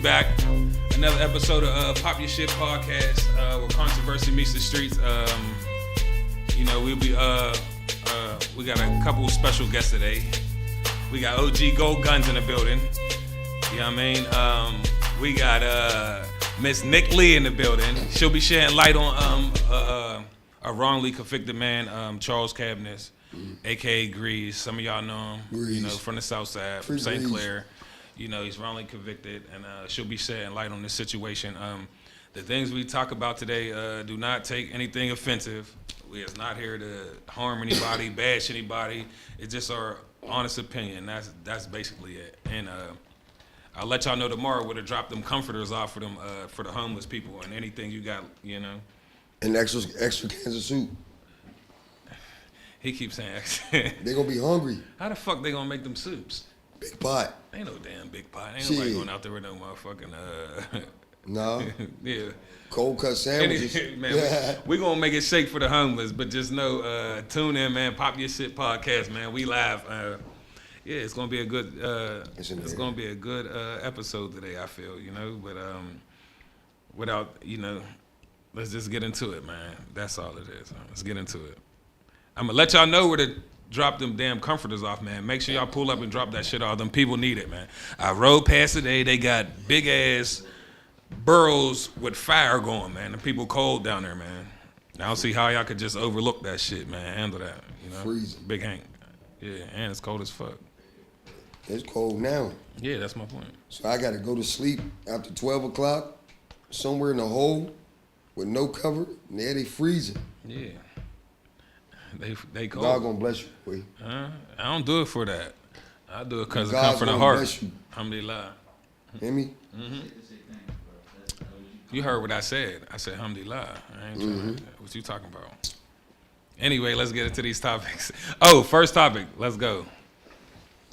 back. Another episode of Pop Your Shit podcast, where controversy meets the streets. We got a couple special guests today. We got OG Gold Gunz in the building. You know what I mean? We got Miss Nick Lee in the building. She'll be shedding light on a wrongly convicted man, Charles Cabinets, aka Grease. Some of y'all know him, Grease. From the South Side, from St. Clair. He's wrongly convicted, and she'll be shedding light on this situation. The things we talk about today do not take anything offensive. We is not here to harm anybody, bash anybody. It's just our honest opinion. That's basically it. And I'll let y'all know tomorrow where to drop them comforters off for them for the homeless people and anything you got, And extra cans of soup. He keeps saying extra. They gonna be hungry. How the fuck they gonna make them soups? Big pot. Ain't no damn big pot. Ain't nobody going out there with no motherfucking No. Yeah. Cold cut sandwiches. Man, we gonna make it shake for the homeless, but just know, tune in, man. Pop Your Shit podcast, man. We live. It's gonna be a good. It's gonna be a good episode today. I feel, but without, let's just get into it, man. That's all it is. Let's get into it. I'm gonna let y'all know where to drop them damn comforters off, man. Make sure y'all pull up and drop that shit off. Them people need it, man. I rode past today. They got big ass burrows with fire going, man. The people cold down there, man. I don't see how y'all could just overlook that shit, man. Handle that, Freezing. Big Hank. Yeah, and it's cold as fuck. It's cold now. Yeah, that's my point. So I gotta go to sleep after 12 o'clock, somewhere in a hole with no cover, and there they freezing. Yeah. They cold. God gonna bless you, boy. I don't do it for that. I do it because it comes from the heart. Alhamdulillah. Hear me? Mm-hmm. You heard what I said. I said alhamdulillah. I ain't trying to, what you talking about? Anyway, let's get into these topics. Oh, first topic. Let's go.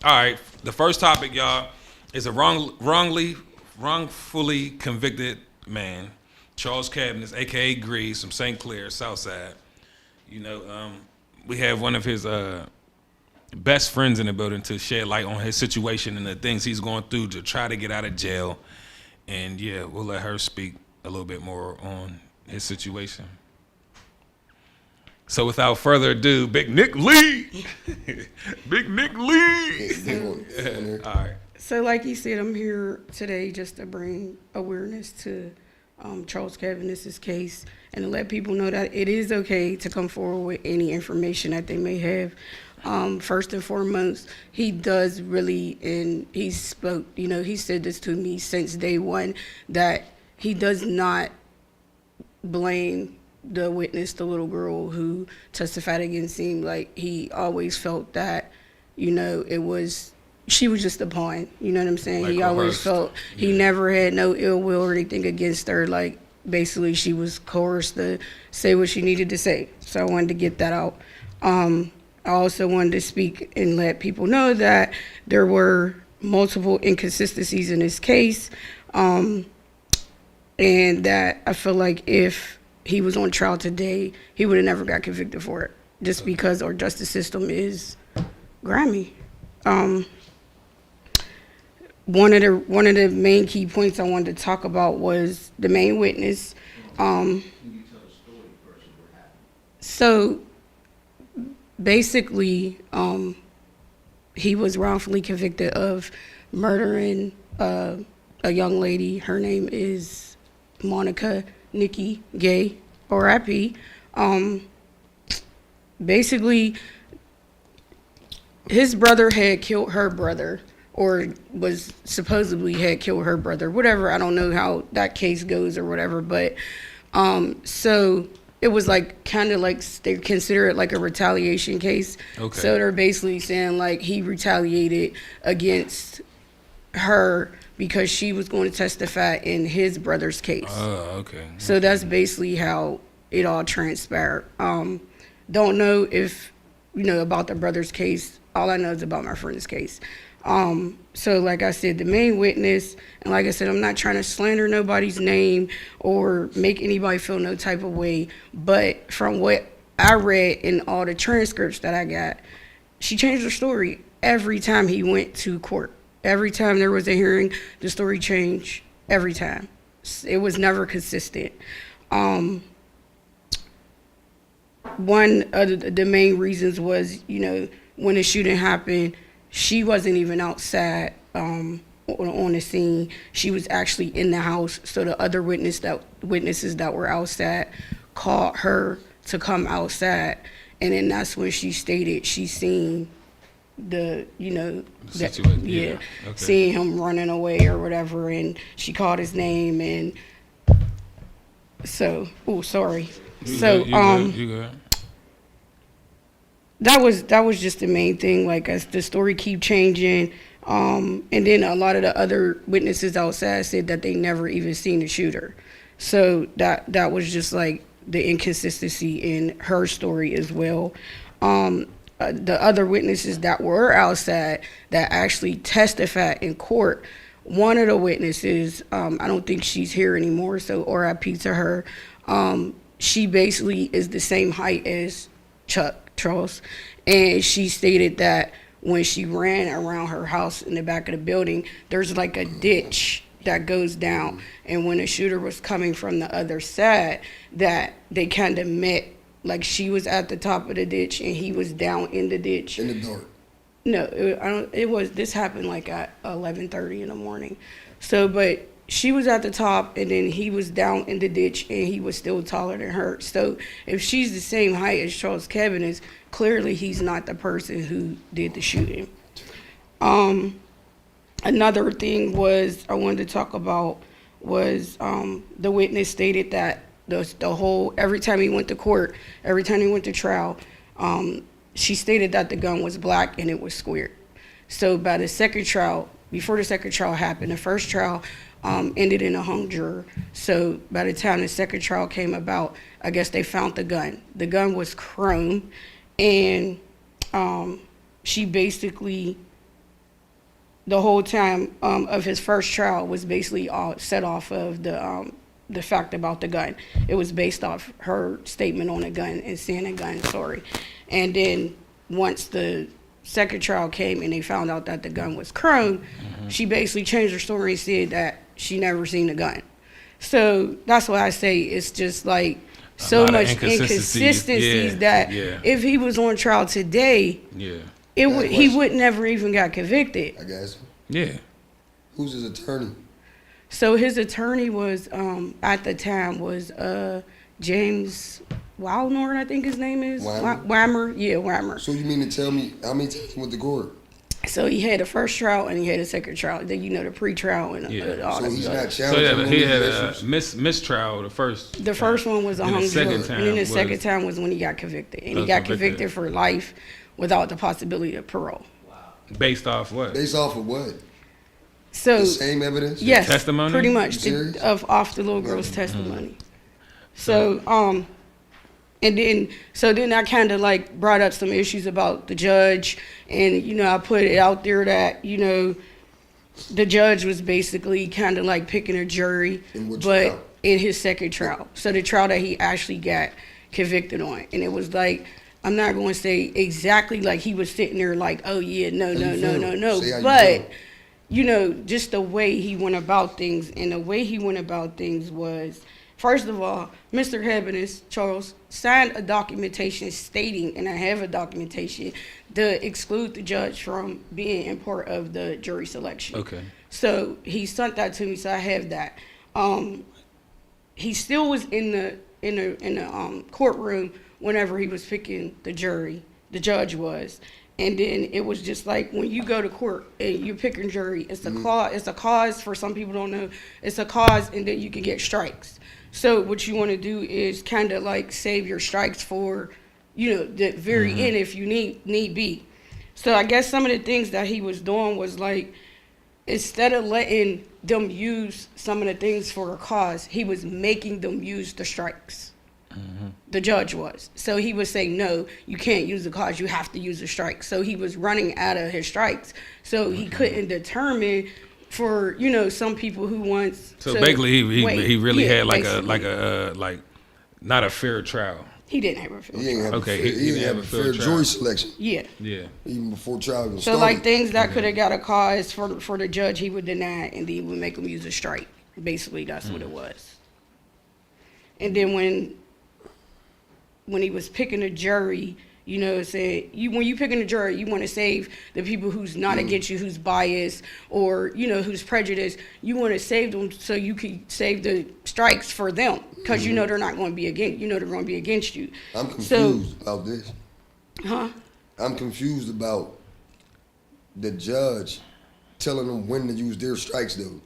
All right. The first topic, y'all, is a wrongfully convicted man, Charles Cabinets, a.k.a. Grease, from St. Clair, Southside. We have one of his best friends in the building to shed light on his situation and the things he's going through to try to get out of jail. And yeah, we'll let her speak a little bit more on his situation. So without further ado, Big Nick Lee. Big Nick Lee. All right. So like you said, I'm here today just to bring awareness to Charles Cabinets' case and to let people know that it is okay to come forward with any information that they may have. First and foremost, he does really, and he spoke, he said this to me since day one, that he does not blame the witness, the little girl who testified against him. Like, he always felt that, she was just a pawn, you know what I'm saying? Like he always felt he never had no ill will or anything against her. Like, basically, she was coerced to say what she needed to say. So I wanted to get that out. I also wanted to speak and let people know that there were multiple inconsistencies in this case, and that I feel like if he was on trial today, he would have never got convicted for it, just because our justice system is grimy. One of the main key points I wanted to talk about was the main witness. Can you tell the story first of what happened? So basically, he was wrongfully convicted of murdering a young lady. Her name is Monica Nikki Gay, R.I.P. Basically, his brother had killed her brother, or was supposedly had killed her brother, whatever. I don't know how that case goes or whatever, but so it was like kind of like they consider it like a retaliation case. Okay. So they're basically saying like he retaliated against her because she was going to testify in his brother's case. Oh, okay. So that's basically how it all transpired. Don't know if, about the brother's case. All I know is about my friend's case. So like I said, the main witness, and like I said, I'm not trying to slander nobody's name or make anybody feel no type of way, but from what I read in all the transcripts that I got, she changed her story every time he went to court. Every time there was a hearing, the story changed. every time. It was never consistent. One of the main reasons was, you know, when the shooting happened, she wasn't even outside on the scene. She was actually in the house. So the other witnesses that were outside called her to come outside, and then that's when she stated she seen the, you know, Okay. seeing him running away or whatever, and she called his name, and so, sorry. You good. That was just the main thing. Like, as the story keep changing, and then a lot of the other witnesses outside said that they never even seen the shooter. So that was just like the inconsistency in her story as well. The other witnesses that were outside that actually testified in court, one of the witnesses, I don't think she's here anymore, so RIP to her. She basically is the same height as Charles, and she stated that when she ran around her house in the back of the building, there's like a ditch that goes down, and when the shooter was coming from the other side, that they kind of met. Like, she was at the top of the ditch and he was down in the ditch. In the dark. No, this happened like at 11:30 in the morning. So, but she was at the top and then he was down in the ditch and he was still taller than her. So if she's the same height as Charles Kevin is, clearly he's not the person who did the shooting. Another thing I wanted to talk about was the witness stated that the whole, every time he went to court, every time he went to trial, she stated that the gun was black and it was squared. So by the second trial, before the second trial happened, the first trial ended in a hung juror. So by the time the second trial came about, I guess they found the gun. The gun was chrome, and she basically, the whole time of his first trial was basically all set off of the fact about the gun. It was based off her statement on a gun and seeing a gun, sorry. And then once the second trial came and they found out that the gun was chrome, she basically changed her story and said that she never seen a gun. So that's why I say it's just like so much inconsistencies that if he was on trial today, he would never even got convicted. I guess. Yeah. Who's his attorney? So his attorney was at the time was James Wildnor, I think his name is. Whammer. Yeah, Whammer. So you mean to tell me how many times with the court? So he had a first trial and he had a second trial. Then the pre-trial and all that he's stuff. not challenging. So he had a mistrial the first. The first one was a hung jury, and then the second time was when he got convicted, and he got convicted for life without the possibility of parole. Wow. Based off what? Based off of what? So the same evidence? Yes, testimony? pretty much off the little girl's testimony. So and then I kind of like brought up some issues about the judge, and I put it out there that the judge was basically kind of like picking a jury, but in his second trial, so the trial that he actually got convicted on, and it was like, I'm not going to say exactly like he was sitting there like, oh yeah, no, but just the way he went about things, and the way he went about things was, first of all, Mr. Hebenis, Charles, signed a documentation stating, and I have a documentation, to exclude the judge from being in part of the jury selection. Okay. So he sent that to me, so I have that. He still was in the courtroom whenever he was picking the jury, the judge was. And then it was just like, when you go to court and you're picking jury, it's a cause. It's a cause, for some people don't know. It's a cause, and then you can get strikes. So what you want to do is kind of like save your strikes for, the very end if you need be. So I guess some of the things that he was doing was like, instead of letting them use some of the things for a cause, he was making them use the strikes. The judge was. So he was saying, no, you can't use the cause, you have to use the strike. So he was running out of his strikes. So he couldn't determine for, some people who wants So to basically he really had basically. like not a fair trial. He didn't have a fair trial. He didn't have a fair jury selection. Yeah. Even before trial was So started. like things that could have got a cause for the judge, he would deny, and then he would make him use a strike. Basically, that's what it was. And then when he was picking a jury, you know, said when you picking a jury, you want to save the people who's not against you, who's biased, or you know, who's prejudiced. You want to save them so you can save the strikes for them, because you know they're not going to be against. You know they're going to be against you. I'm confused about this. Huh? I'm confused about the judge telling them when to use their strikes, though.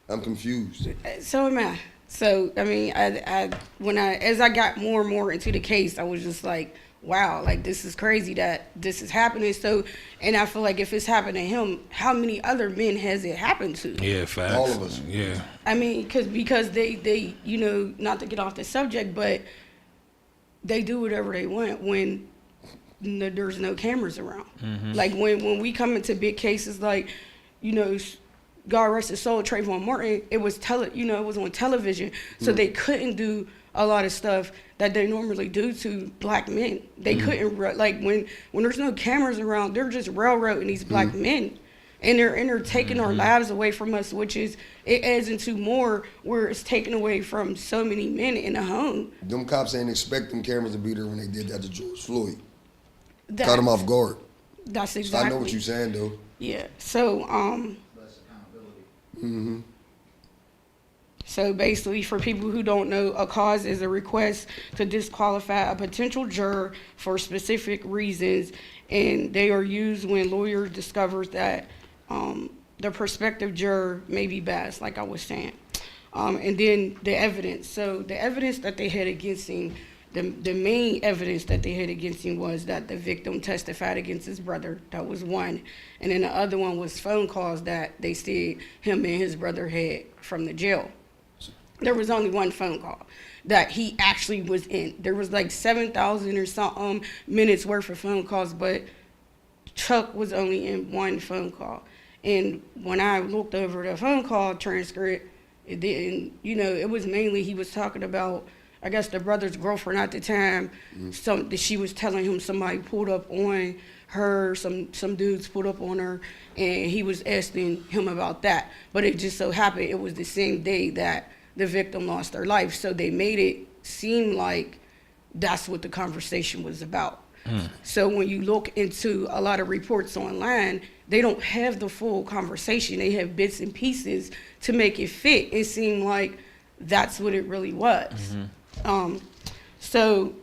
I'm confused. So am I. So I mean, as I got more and more into the case, I was just like, wow, like this is crazy that this is happening. So, and I feel like if it's happened to him, how many other men has it happened to? Yeah, facts. All of us. Yeah. I mean, because they you know, not to get off the subject, but they do whatever they want when there's no cameras around. Like when we come into big cases, like, you know, God rest his soul, Trayvon Martin, it was it was on television, so they couldn't do a lot of stuff that they normally do to black men. They couldn't, like when there's no cameras around, they're just railroading these black men, and they're taking our lives away from us, which is, it adds into more where it's taken away from so many men in the home. Them cops ain't expect them cameras to be there when they did that to George Floyd. Caught them off guard. That's So exactly. I know what you're saying, though. Yeah. So Less accountability. So basically, for people who don't know, a cause is a request to disqualify a potential juror for specific reasons, and they are used when lawyer discovers that the prospective juror may be biased, like I was saying. And then the evidence. So the evidence that they had against him, the main evidence that they had against him was that the victim testified against his brother. That was one. And then the other one was phone calls that they said him and his brother had from the jail. There was only one phone call that he actually was in. There was like 7,000 or something minutes worth of phone calls, but Chuck was only in one phone call. And when I looked over the phone call transcript, it didn't, you know, it was mainly he was talking about, I guess, the brother's girlfriend at the time. That she was telling him somebody pulled up on her, some dudes pulled up on her, and he was asking him about that. But it just so happened it was the same day that the victim lost their life, so they made it seem like that's what the conversation was about. So when you look into a lot of reports online, they don't have the full conversation. They have bits and pieces to make it fit. It seemed like that's what it really was. So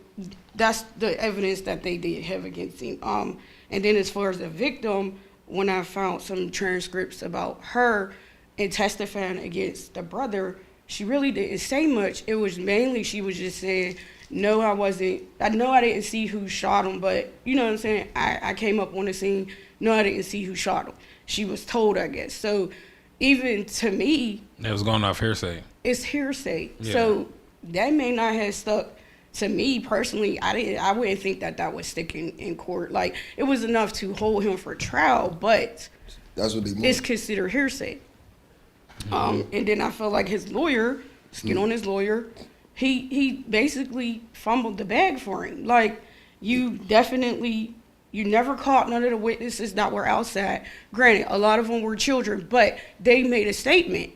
that's the evidence that they did have against him. And then as far as the victim, when I found some transcripts about her and testifying against the brother, she really didn't say much. It was mainly she was just saying, no, I wasn't. I know I didn't see who shot him, but you know what I'm saying? I came up on the scene. No, I didn't see who shot him. She was told, I guess. So even to me, That was going off hearsay. it's hearsay. Yeah. So that may not have stuck to me personally. I wouldn't think that would stick in court. Like, it was enough to hold him for trial, but That's what they want. it's considered hearsay. And then I felt like his lawyer, get on his lawyer, he basically fumbled the bag for him. Like, you never caught none of the witnesses that were outside. Granted, a lot of them were children, but they made a statement.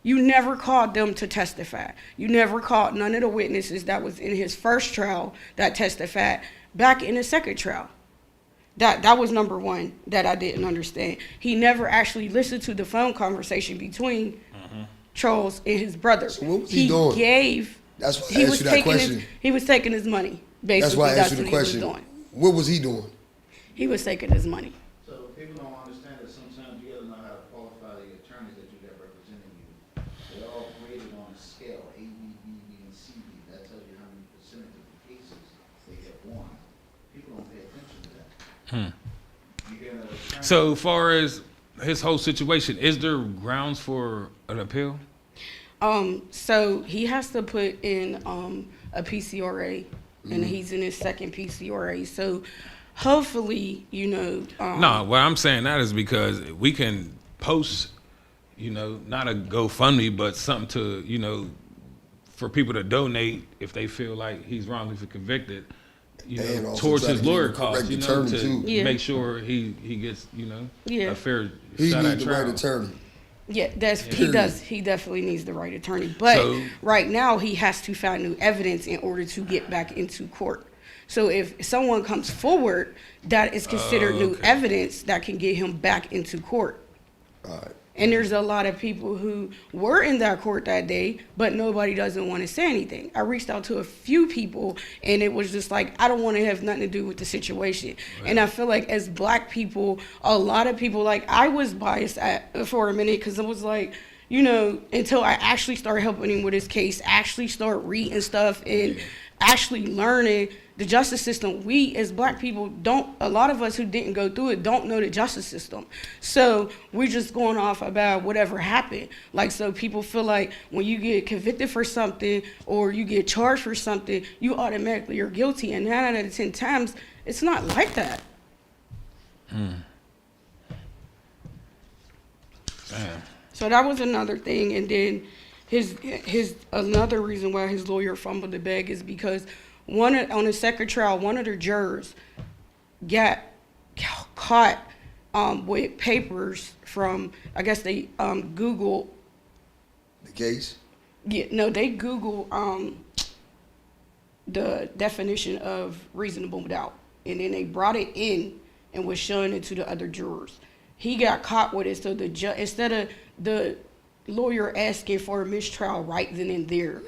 You never called them to testify. You never called none of the witnesses that was in his first trial that testified back in the second trial. That was number one that I didn't understand. He never actually listened to the phone conversation between Charles and his brother. So what was he doing? That's why I asked you that question. He was taking his money. Basically, That's why I asked you the what he was question. doing. What was he doing? He was taking his money. So people don't understand that sometimes you gotta know how to qualify the attorneys that you got representing you. They're all graded on a scale, A, B, B, B, and C, B. That tells you how many percentage of the cases they have won. People don't pay attention to that. You get an attorney. So far as his whole situation, is there grounds for an appeal? So he has to put in a PCRA, and he's in his second PCRA. So hopefully, No, what I'm saying that is because we can post, not a GoFundMe, but something to, for people to donate if they feel like he's wrongfully convicted, And also towards try his to get lawyer a costs, correct attorney, to too. Yeah. make sure he gets, Yeah. a fair He shot at needs the right trial. attorney. Yeah, he does. He definitely needs the right attorney. But right now, he has to find new evidence in order to get back into court. So if someone comes forward, that is considered new evidence that can get him back into court. All right. And there's a lot of people who were in that court that day, but nobody doesn't want to say anything. I reached out to a few people, and it was just like, I don't want to have nothing to do with the situation. Right. And I feel like as black people, a lot of people, like I was biased for a minute because it was like, you know, until I actually started helping him with his case, actually start reading stuff and actually learning the justice system. We as black people a lot of us who didn't go through it don't know the justice system. So we're just going off about whatever happened. Like, so people feel like when you get convicted for something or you get charged for something, you automatically are guilty. And 9 out of 10 times, it's not like that. Damn. So that was another thing. And then his another reason why his lawyer fumbled the bag is because on the second trial, one of the jurors got caught with papers from, I guess they Google the case. Yeah, no, they Google the definition of reasonable doubt, and then they brought it in and was showing it to the other jurors. He got caught with it, so the instead of the lawyer asking for a mistrial right then and there,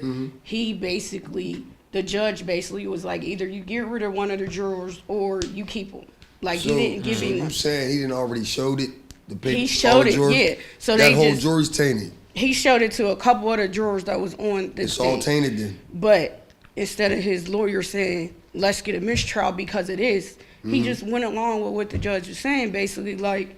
the judge basically was like, either you get rid of one of the jurors or you keep them. Like, he didn't give him. You saying he didn't already showed it? The paper, he showed it, yeah. So that whole jury's tainted. He showed it to a couple other jurors that was on the It's all tainted then. But instead of his lawyer saying, let's get a mistrial because it is, he just went along with what the judge was saying, basically like,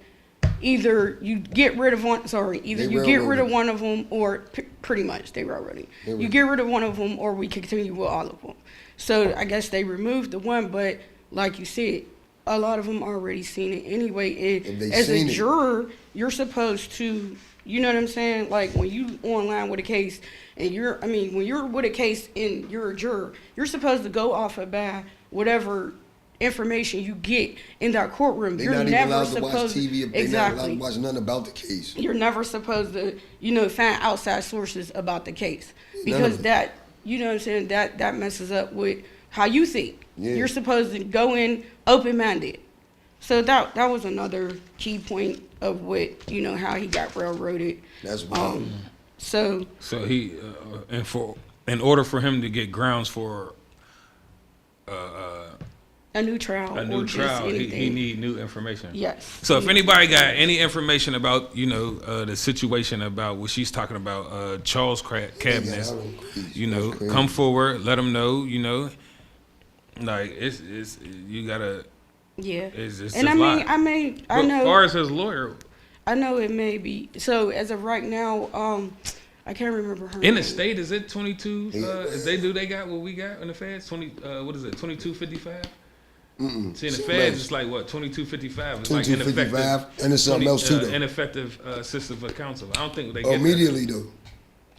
either you get rid of one, you get rid of one of them, or pretty much they were already. You get rid of one of them, or we continue with all of them. So I guess they removed the one, but like you said, a lot of them already seen it anyway. And as a juror, you're supposed to, you know what I'm saying? Like when you online with a case, and when you're with a case and you're a juror, you're supposed to go off about whatever information you get in that courtroom. They're not even allowed to watch TV. They're not allowed to watch nothing about the case. You're never supposed to, find outside sources about the case. Because that, you know what I'm saying, that messes up with how you think. Yeah. You're supposed to go in open-minded. So that was another key point of what, how he got railroaded. That's wild. So he, in order for him to get grounds for a new trial. He need new information. Yes. So if anybody got any information about, the situation about what she's talking about, Charles Cabinets, come forward, let them know, like it's you gotta. Yeah. It's and I know. As far as his lawyer, I know it may be. So as of right now, I can't remember her in name. the state. Is it 22? They got what we got in the feds. 2255. See, in the feds, it's like what 2255. It's like ineffective, and it's something else too. Though. Ineffective assistive of counsel. I don't think they get immediately though.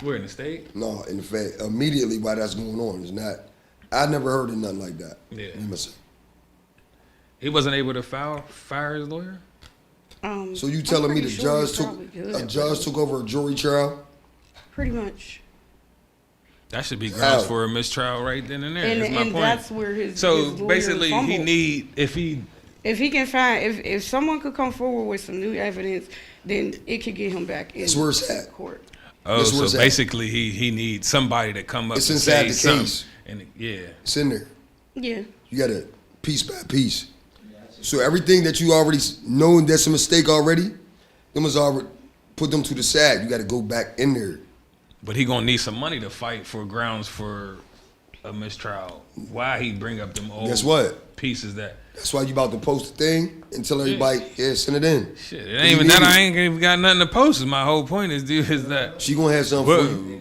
We're in the state. No, in the fed immediately while that's going on. It's not. I never heard of nothing like that. Yeah. You must say. He wasn't able to fire his lawyer. So you telling me the judge took over a jury trial? Pretty much. That should be grounds for a mistrial right then and there. And, that's my point. That's where his basically fumbled. he need if he can find if someone could come forward with some new evidence, then it could get him back in court. Oh, so basically he needs somebody to come up. It's and inside say the case. And it's in there. Yeah. You got to piece by piece. So everything that you already know that's a mistake already, them was already put them to the side. You got to go back in there. But he gonna need some money to fight for grounds for a mistrial. Why he bring up them old pieces that? That's why you about to post the thing and tell everybody, send it in. Shit, it ain't even that. I ain't even got nothing to post. My whole point is that she gonna have something for you.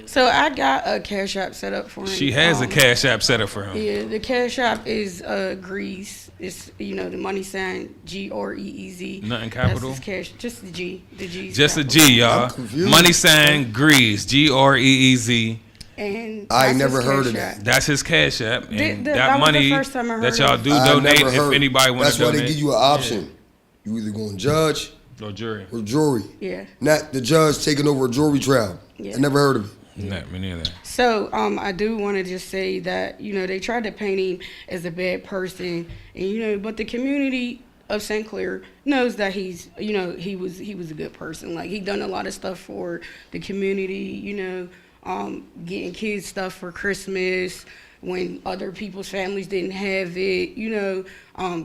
So I got a Cash App set up for him. She has a Cash App set up for him. Yeah, the Cash App is Grease. It's the money sign GREEZ. Nothing capital. That's his cash, just the G. The G. Just a G, y'all. Money sign Grease GREEZ. And I never heard of that. That's his Cash App, and that money was the first time I heard that y'all do donate if anybody want to donate. That's why they give you an option. You either going to judge Or jury. Or jury. Yeah. Not the judge taking over a jury trial. Yeah. I never heard of it. Nah, me neither. So I do want to just say that, you know, they tried to paint him as a bad person, and you know, but the community of St. Clair knows that he's, you know, he was a good person. Like, he done a lot of stuff for the community, you know, getting kids stuff for Christmas when other people's families didn't have it, you know,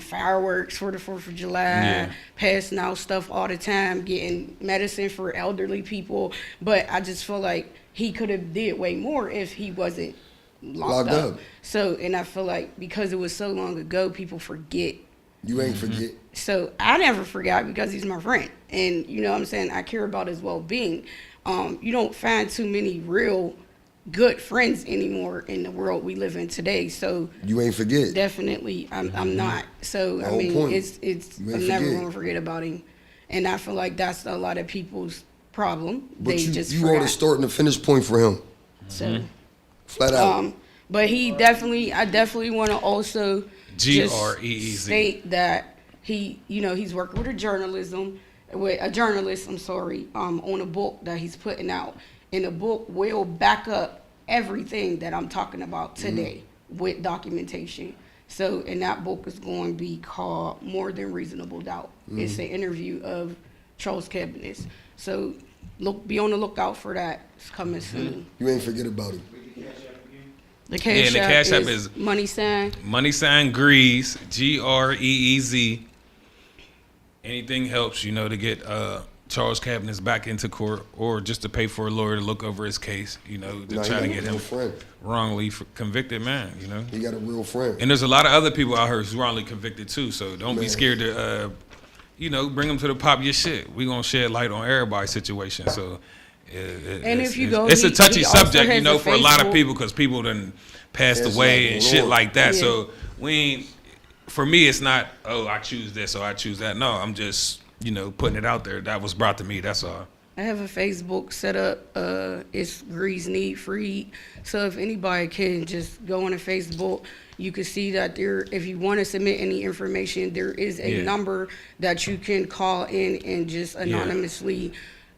fireworks for the 4th of July, passing out stuff all the time, getting medicine for elderly people. But I just feel like he could have did way more if he wasn't locked up. So, and I feel like because it was so long ago, people forget. You ain't forget. So I never forgot because he's my friend. And, you know what I'm saying, I care about his well-being. You don't find too many real good friends anymore in the world we live in today. So you ain't forget. Definitely, I'm not. So The I whole mean, point. it's You I'm ain't never forget. gonna forget about him. And I feel like that's a lot of people's problem. But They you just are forgot. the start and the finish point for him. So Flat out. but I definitely want to also just GREEZ. state that he, you know, he's working with a journalist, on a book that he's putting out. And the book will back up everything that I'm talking about today with documentation. So, and that book is going to be called More Than Reasonable Doubt. It's an interview of Charles Cabinet. So, be on the lookout for that. It's coming soon. You ain't forget about him. The Cash, the Cash App App is money sign. Greez, GREEZ. Anything helps, you know, to get Charles Cabinets back into court, or just to pay for a lawyer to look over his case, you know, to try to get him wrongly convicted, man, you know. He got a real friend. And there's a lot of other people out here who's wrongly convicted too, so don't be scared to, you know, bring them to the Pop Your Shit. We gonna shed light on everybody's situation, so. It's a touchy subject, you know, for a lot of people, because people done passed away and shit like that. Yeah. So we ain't. For me, it's not, oh, I choose this or I choose that. No, I'm just, you know, putting it out there. That was brought to me. That's all. I have a Facebook set up. It's Grease Need Free. So if anybody can just go on a Facebook, you can see that there, if you want to submit any information, there is a number that you can call in and just anonymously,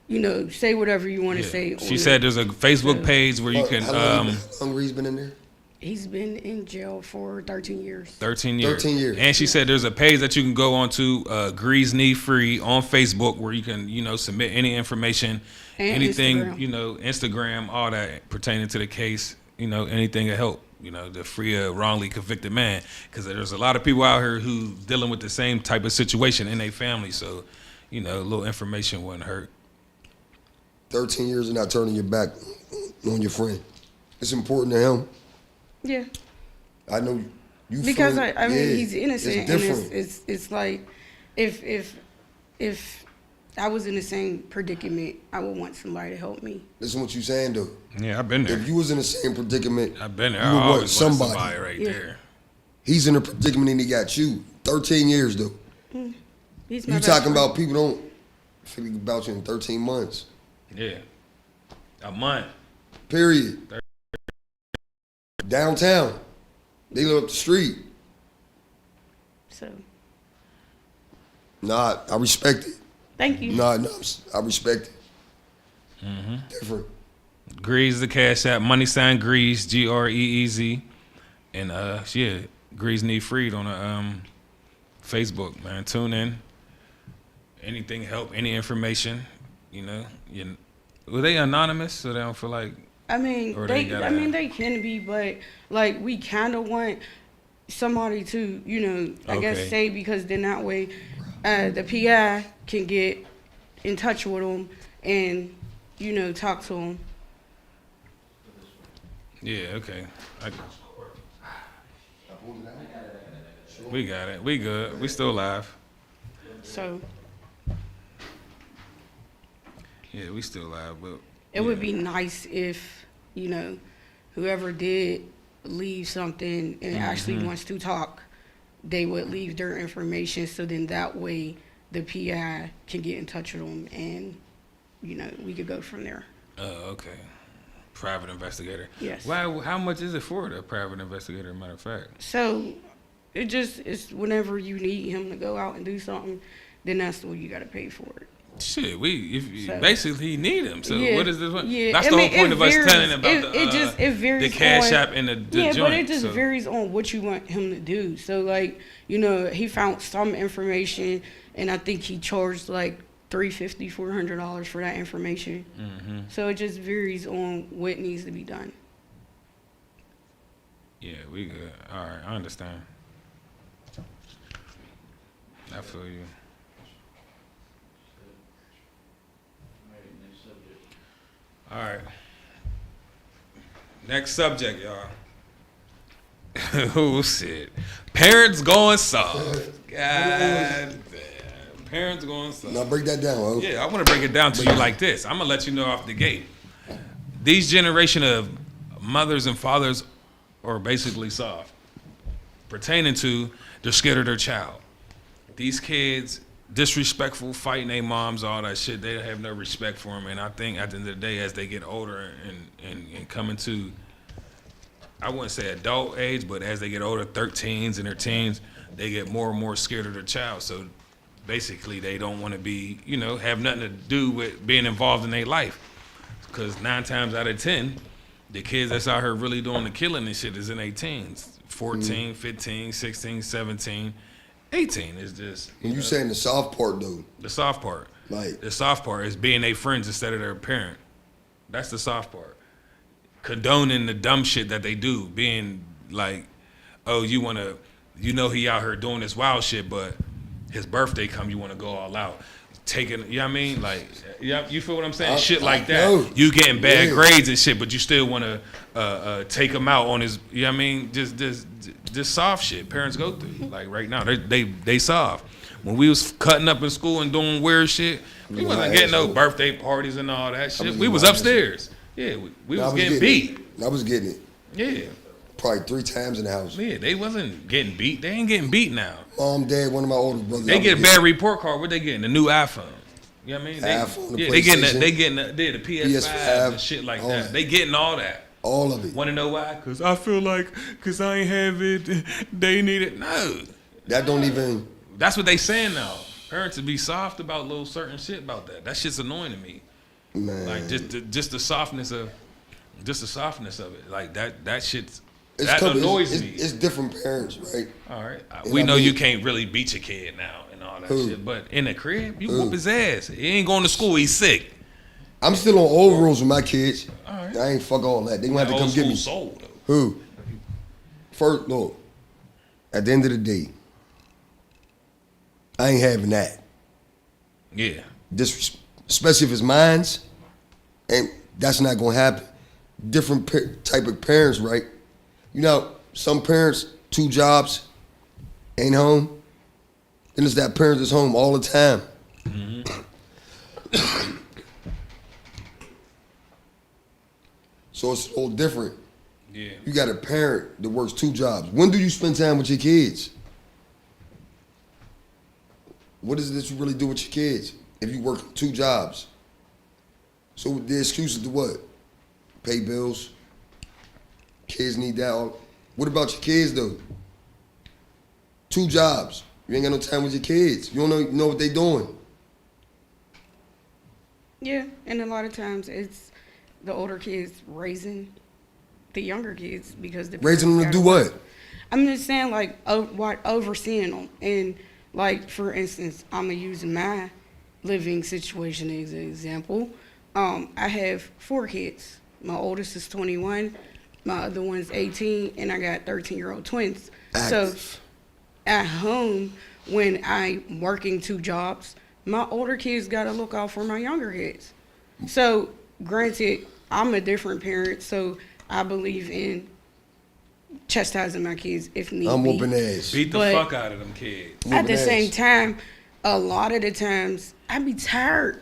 you know, say whatever you want to say. She said there's a Facebook page where you can. How long he's been in there? He's been in jail for 13 years. 13 years. 13 years. And she said there's a page that you can go on to, Grease Need Free on Facebook, where you can, you know, submit any information, And anything, Instagram. you know, Instagram, all that pertaining to the case, you know, anything to help, you know, to free a wrongly convicted man. Because there's a lot of people out here who dealing with the same type of situation in their family. So, you know, a little information wouldn't hurt. 13 years and not turning your back on your friend. It's important to him. Yeah. I know you. Because friend, I mean, he's innocent, It's different. and it's like if I was in the same predicament, I would want somebody to help me. Listen what you saying though. Yeah, I've been there. If you was in the same predicament, I've been there. you I would want always want somebody. somebody right there. He's in a predicament and he got you. 13 years though. He's my You best talking friend. about people don't figure about you in 13 months. Yeah. A month. Period. Downtown. They live up the street. So Nah, I respect it. thank you. Nah, I respect it. Different. Grease the Cash App, Grease, GREEZ, and yeah, Grease Need Freed on Facebook, man. Tune in. Anything help, any information, you know. Were they anonymous, so they don't feel like? I mean, Or they they gotta- they can be, but like we kind of want somebody to, you know, I guess Okay. say, because then that way the PI can get in touch with them and, you know, talk to them. Yeah, okay. We got it. We good. We still live. So Yeah, we still live, but it would be nice if, you know, whoever did leave something and actually wants to talk, they would leave their information, so then that way the PI can get in touch with them and, you know, we could go from there. Oh, okay. Private investigator. Yes. Why? How much is it for the private investigator? Matter of fact. So it's whenever you need him to go out and do something, then that's what you got to pay for it. Shit, So- basically he need him. So Yeah, what is this one? yeah. That's I the mean, whole point it of us varies. telling about It varies the cash on- app and the Yeah, joint. but it just so. varies on what you want him to do. So, like, you know, he found some information, and I think he charged like $350, $400 for that information. Mm-hmm. So it just varies on what needs to be done. Yeah, we good. All right, I understand. I feel you. All right, next subject. All right. Next subject, y'all. Oh, shit. Parents going soft. God damn. Parents going soft. Now break that down, huh? Yeah, I want to break it down to you like this. I'm going to let you know off the gate. These generation of mothers and fathers are basically soft, pertaining to they're scared of their child. These kids, disrespectful, fighting their moms, all that shit, they have no respect for them. And I think at the end of the day, as they get older and come into, I wouldn't say adult age, but as they get older, 13s and their teens, they get more and more scared of their child. So basically, they don't want to be, you know, have nothing to do with being involved in their life. Because 9 times out of 10, the kids that's out here really doing the killing and shit is in their teens. 14, 15, 16, 17, 18 is just. When you saying the soft part though, The soft part. like The soft part is being their friends instead of their parent. That's the soft part. Condoning the dumb shit that they do. Being like, oh, you know he out here doing this wild shit, but his birthday come, you want to go all out. Taking, you know what I mean? Like, yeah, you feel what I'm saying? Shit like that. know. You getting bad Yeah. grades and shit, but you still want to take him out on his, you know what I mean? Just soft shit parents go through. Like right now, they soft. When we was cutting up in school and doing weird shit, we Yeah, wasn't my getting no asshole. birthday parties and all that shit. was We was my upstairs. Yeah, we I was was getting beat. it. I was getting it Yeah, probably 3 times in the house. yeah, they wasn't getting beat. They ain't getting beat now. Mom, dad, one of my older brothers. They I get a was bad report card. What they getting? The new iPhone. You know what I mean? iPhone, the yeah, they getting PlayStation, the PS5 and shit like all that. that. They getting all that. all of it. Want to know why? Cause I feel like, cause I ain't have it, they need it. No, That don't even. that's what they saying now. Parents to be soft about little certain shit about that. That shit's annoying to me. Man, Like just the softness of it. Like that shit's it's that couple- annoys it's, me. It's different parents, right? All right, And we I know mean- you can't really beat your kid now and all that Who? shit, but in the crib, you Who? whoop his ass. He ain't going to school. He's sick. I'm still on old rules with my kids. All right. I ain't fuck all that. They gonna have to Old come get school me. soul though. Who? First, no. At the end of the day, I ain't having that. Yeah. Especially if it's mine's, and that's not gonna happen. Different type of parents, right? You know, some parents 2 jobs, ain't home. Then it's that parent that's home all the time. So it's all different. Yeah. You got a parent that works 2 jobs. When do you spend time with your kids? What is it that you really do with your kids if you work 2 jobs? So the excuses to what? Pay bills. Kids need that. What about your kids though? 2 jobs. You ain't got no time with your kids. You don't know what they doing. Yeah, and a lot of times it's the older kids raising the younger kids because the Raising them to parents do gotta work. what? I'm just saying, like, overseeing them. And, like, for instance, I'm going to use my living situation as an example. I have 4 kids. My oldest is 21, my other one's 18, and I got 13-year-old twins. Active. So at home, when I'm working 2 jobs, my older kids got to look out for my younger kids. So, granted, I'm a different parent, so I believe in chastising my kids if need I'm be. whooping ass. Beat the But- fuck out of them kids. At the Whooping same ass. time, a lot of the times, I be tired.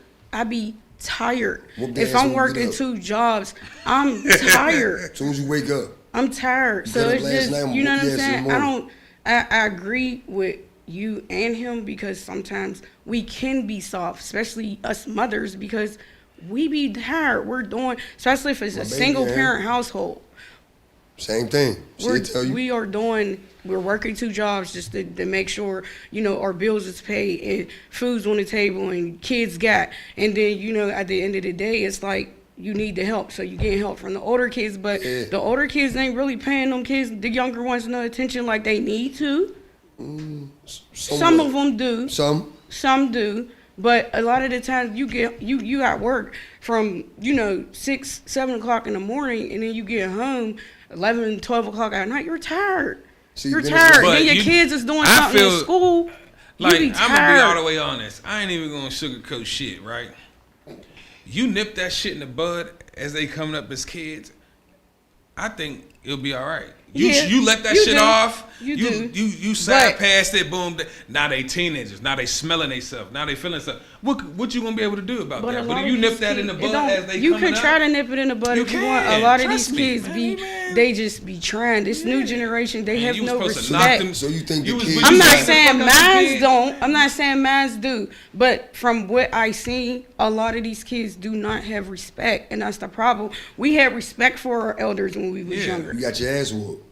Whoop the If ass I'm when you get working up. 2 jobs, I'm tired. As soon as you wake up. I'm tired. So got up it's last just, night, I'm you know whoop what I'm your ass in the saying? morning. I agree with you and him because sometimes we can be soft, especially us mothers, because we be tired. We're doing, especially if it's a baby, single yeah. parent household. Same thing. She'll tell you. We're working 2 jobs just to make sure, our bills is paid and food's on the table and kids got. And then, at the end of the day, it's like you need the help. So you get help from the older kids, but the older kids ain't really paying them kids, the younger ones, no attention like they need to. Some of them do. Some do. But a lot of the times you at work from 6, 7 o'clock in the morning, and then you get home 11, 12 o'clock at night. You're tired. You're tired. Then your kids is doing something in school. Like, I'm gonna be all the way honest. I ain't even gonna sugarcoat shit, right? You nip that shit in the bud as they coming up as kids. I think it'll be all right. You let that shit off. You side past it. Boom. Now they teenagers. Now they smelling themselves. Now they feeling stuff. What you gonna be able to do about that? But if you nip that in the bud as they you coming can up, try to nip it in the bud if you want. A lot of these kids man. they just be trying. This new generation, they have no respect. So you think the kids? I'm not saying mines don't. I'm not saying mines do. But from what I see, a lot of these kids do not have respect, and that's the problem. We had respect for our elders when we was younger. You got your ass whooped.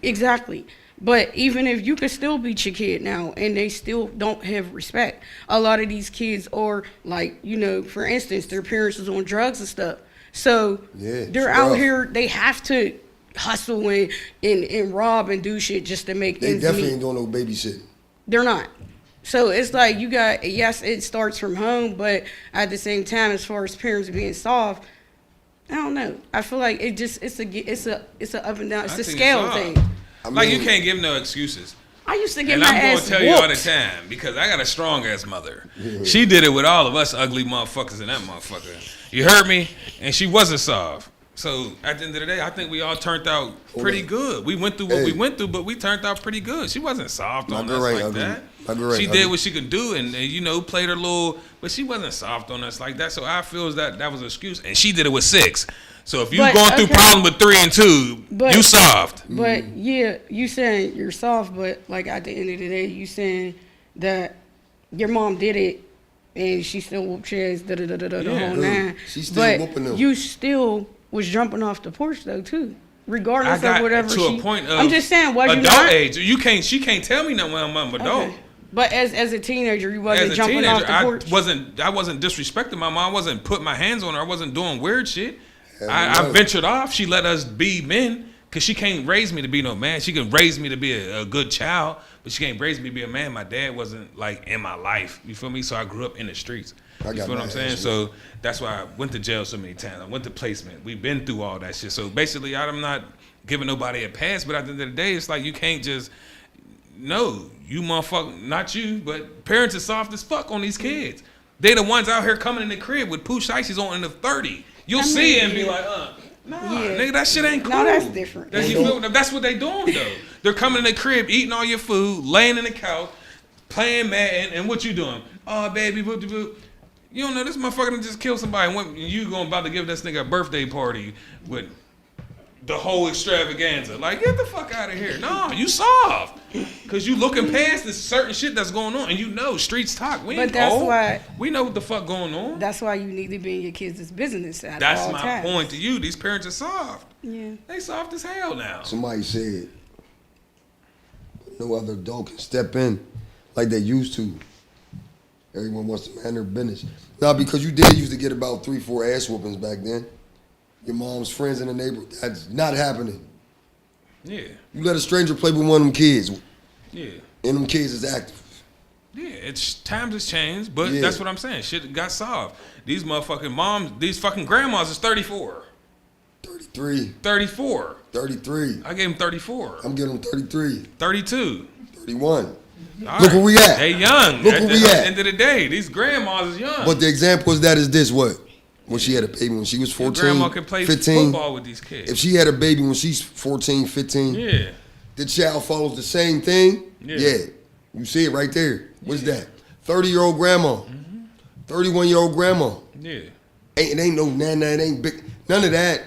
Exactly. But even if you could still beat your kid now and they still don't have respect, a lot of these kids are like, for instance, their parents is on drugs and stuff. So they're out here, they have to hustle and rob and do shit just to make ends meet. They definitely ain't doing no babysitting. They're not. So it's like yes, it starts from home, but at the same time, as far as parents being soft, I don't know. I feel like it's a up and down. It's a scale thing. Like, you can't give no excuses. I used to get and my I'm ass gonna tell whooped. you all the time because I got a strong ass mother. She did it with all of us ugly motherfuckers in that motherfucker. You heard me? And she wasn't soft. So at the end of the day, I think we all turned out pretty good. We went through what we went through, but we turned out pretty good. She wasn't soft on us like that. She did what she could do and played her little, but she wasn't soft on us like that. So I feel that was an excuse. And she did it with 6. So if you going through problems with 3 and 2, you soft. But you saying you're soft, but like at the end of the day, you saying that your mom did it and she still whooped your ass, the whole nine. She's still whooping them. You still was jumping off the porch though too, regardless I got of whatever. To a point of I'm just saying, was you adult not? age. She can't tell me nothing when I'm an adult. Okay. But as a teenager, you wasn't jumping off the porch. I wasn't disrespecting my mom. I wasn't putting my hands on her. I wasn't doing weird shit. I ventured off. She let us be men because she can't raise me to be no man. She can raise me to be a good child, but she can't raise me to be a man. My dad wasn't like in my life. You feel me? So I grew up in the streets. You feel what I'm saying? So that's why I went to jail so many times. I went to placement. We've been through all that shit. So basically, I'm not giving nobody a pass, but at the end of the day, it's like you can't just, no, you motherfucker, not you, but parents are soft as fuck on these kids. They the ones out here coming in the crib with pooch ices on in the 30. You'll see it and be like, nigga, that shit ain't cool. No, that's different. That's what they doing, though. They're coming in the crib, eating all your food, laying in the couch, playing Madden, and what you doing? Oh, baby, boop. You don't know this motherfucker done just killed somebody, and you about to give this nigga a birthday party with the whole extravaganza. Like, get the fuck out of here. No, you soft. Because you looking past this certain shit that's going on. And streets talk. We ain't old. Why, we know what the fuck going on. That's why you need to be in your kids' business at that's all my times. point to you. These parents are soft. Yeah. They soft as hell now. Somebody said no other adult can step in like they used to. Everyone wants to man their business. Now, because you did used to get about 3-4 ass whoopings back then. Your mom's friends in the neighborhood. That's not happening. Yeah. You let a stranger play with one of them kids. Yeah. And them kids is active. Yeah, times has changed, but that's what I'm saying. Shit got solved. These motherfucking moms, these fucking grandmas is 34. 33. 34. 33. I gave him 34. I'm giving him 33. 32. 31. All Look where we at. They young. Look where we at. At the end of the day, these grandmas is young. But the example is this, what? When she had a baby when she was 14, your grandma can play 15. Football with these kids. If she had a baby when she's 14, 15, the child follows the same thing. Yeah. You see it right there. What's that? 30-year-old grandma. 31-year-old grandma. Yeah. It ain't no nana, it ain't big. None of that.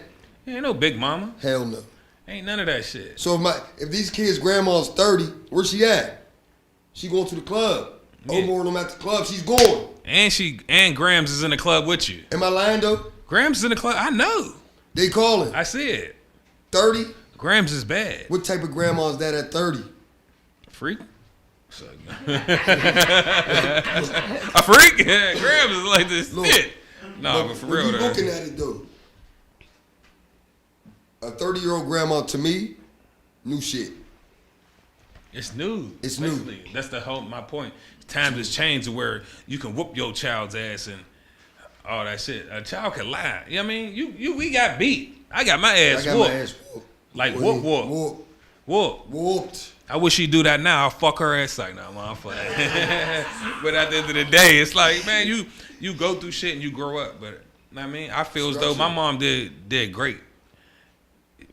Ain't no big mama. Hell no. Ain't none of that shit. So if these kids' grandma's 30, where's she at? She going to the club. Omar and them at the club, she's going. And Grams is in the club with you. Am I lying though? Grams is in the club. I know. They calling. I see it. 30. Grams is bad. What type of grandma is that at 30? Freak. So, a freak? Yeah, Grams is like this shit. No, but for real, when you though. looking at it though, a 30-year-old grandma to me, new shit. It's new. It's basically. new. That's my point. Times has changed to where you can whoop your child's ass and all that shit. A child can lie. You know what I mean? We got beat. I got my ass whooped. My ass whooped. Like whoop. Whooped. I wish she'd do that now. I'll fuck her ass like, no, motherfucker. But at the end of the day, it's like, man, you go through shit and you grow up. But, you know what I mean? I feel as though my mom did great.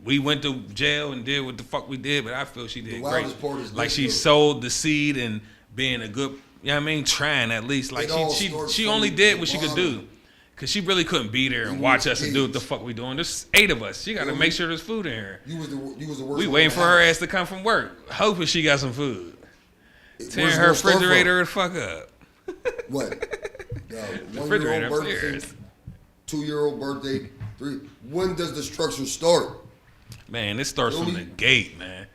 We went to jail and did what the fuck we did, but I feel she did great. Like she sowed the seed and being a good, you know what I mean, trying at least. Like she only did what she could do. Cause she really couldn't be there and watch us and do what the fuck we doing. There's 8 of us. She gotta make sure there's food in here. You was the worst. We waiting for her ass to come from work, hoping she got some food. Tearing her refrigerator the fuck up. What? The refrigerator upstairs. 2-year-old birthday, 3. When does the structure start? Man, it starts from the gate, man.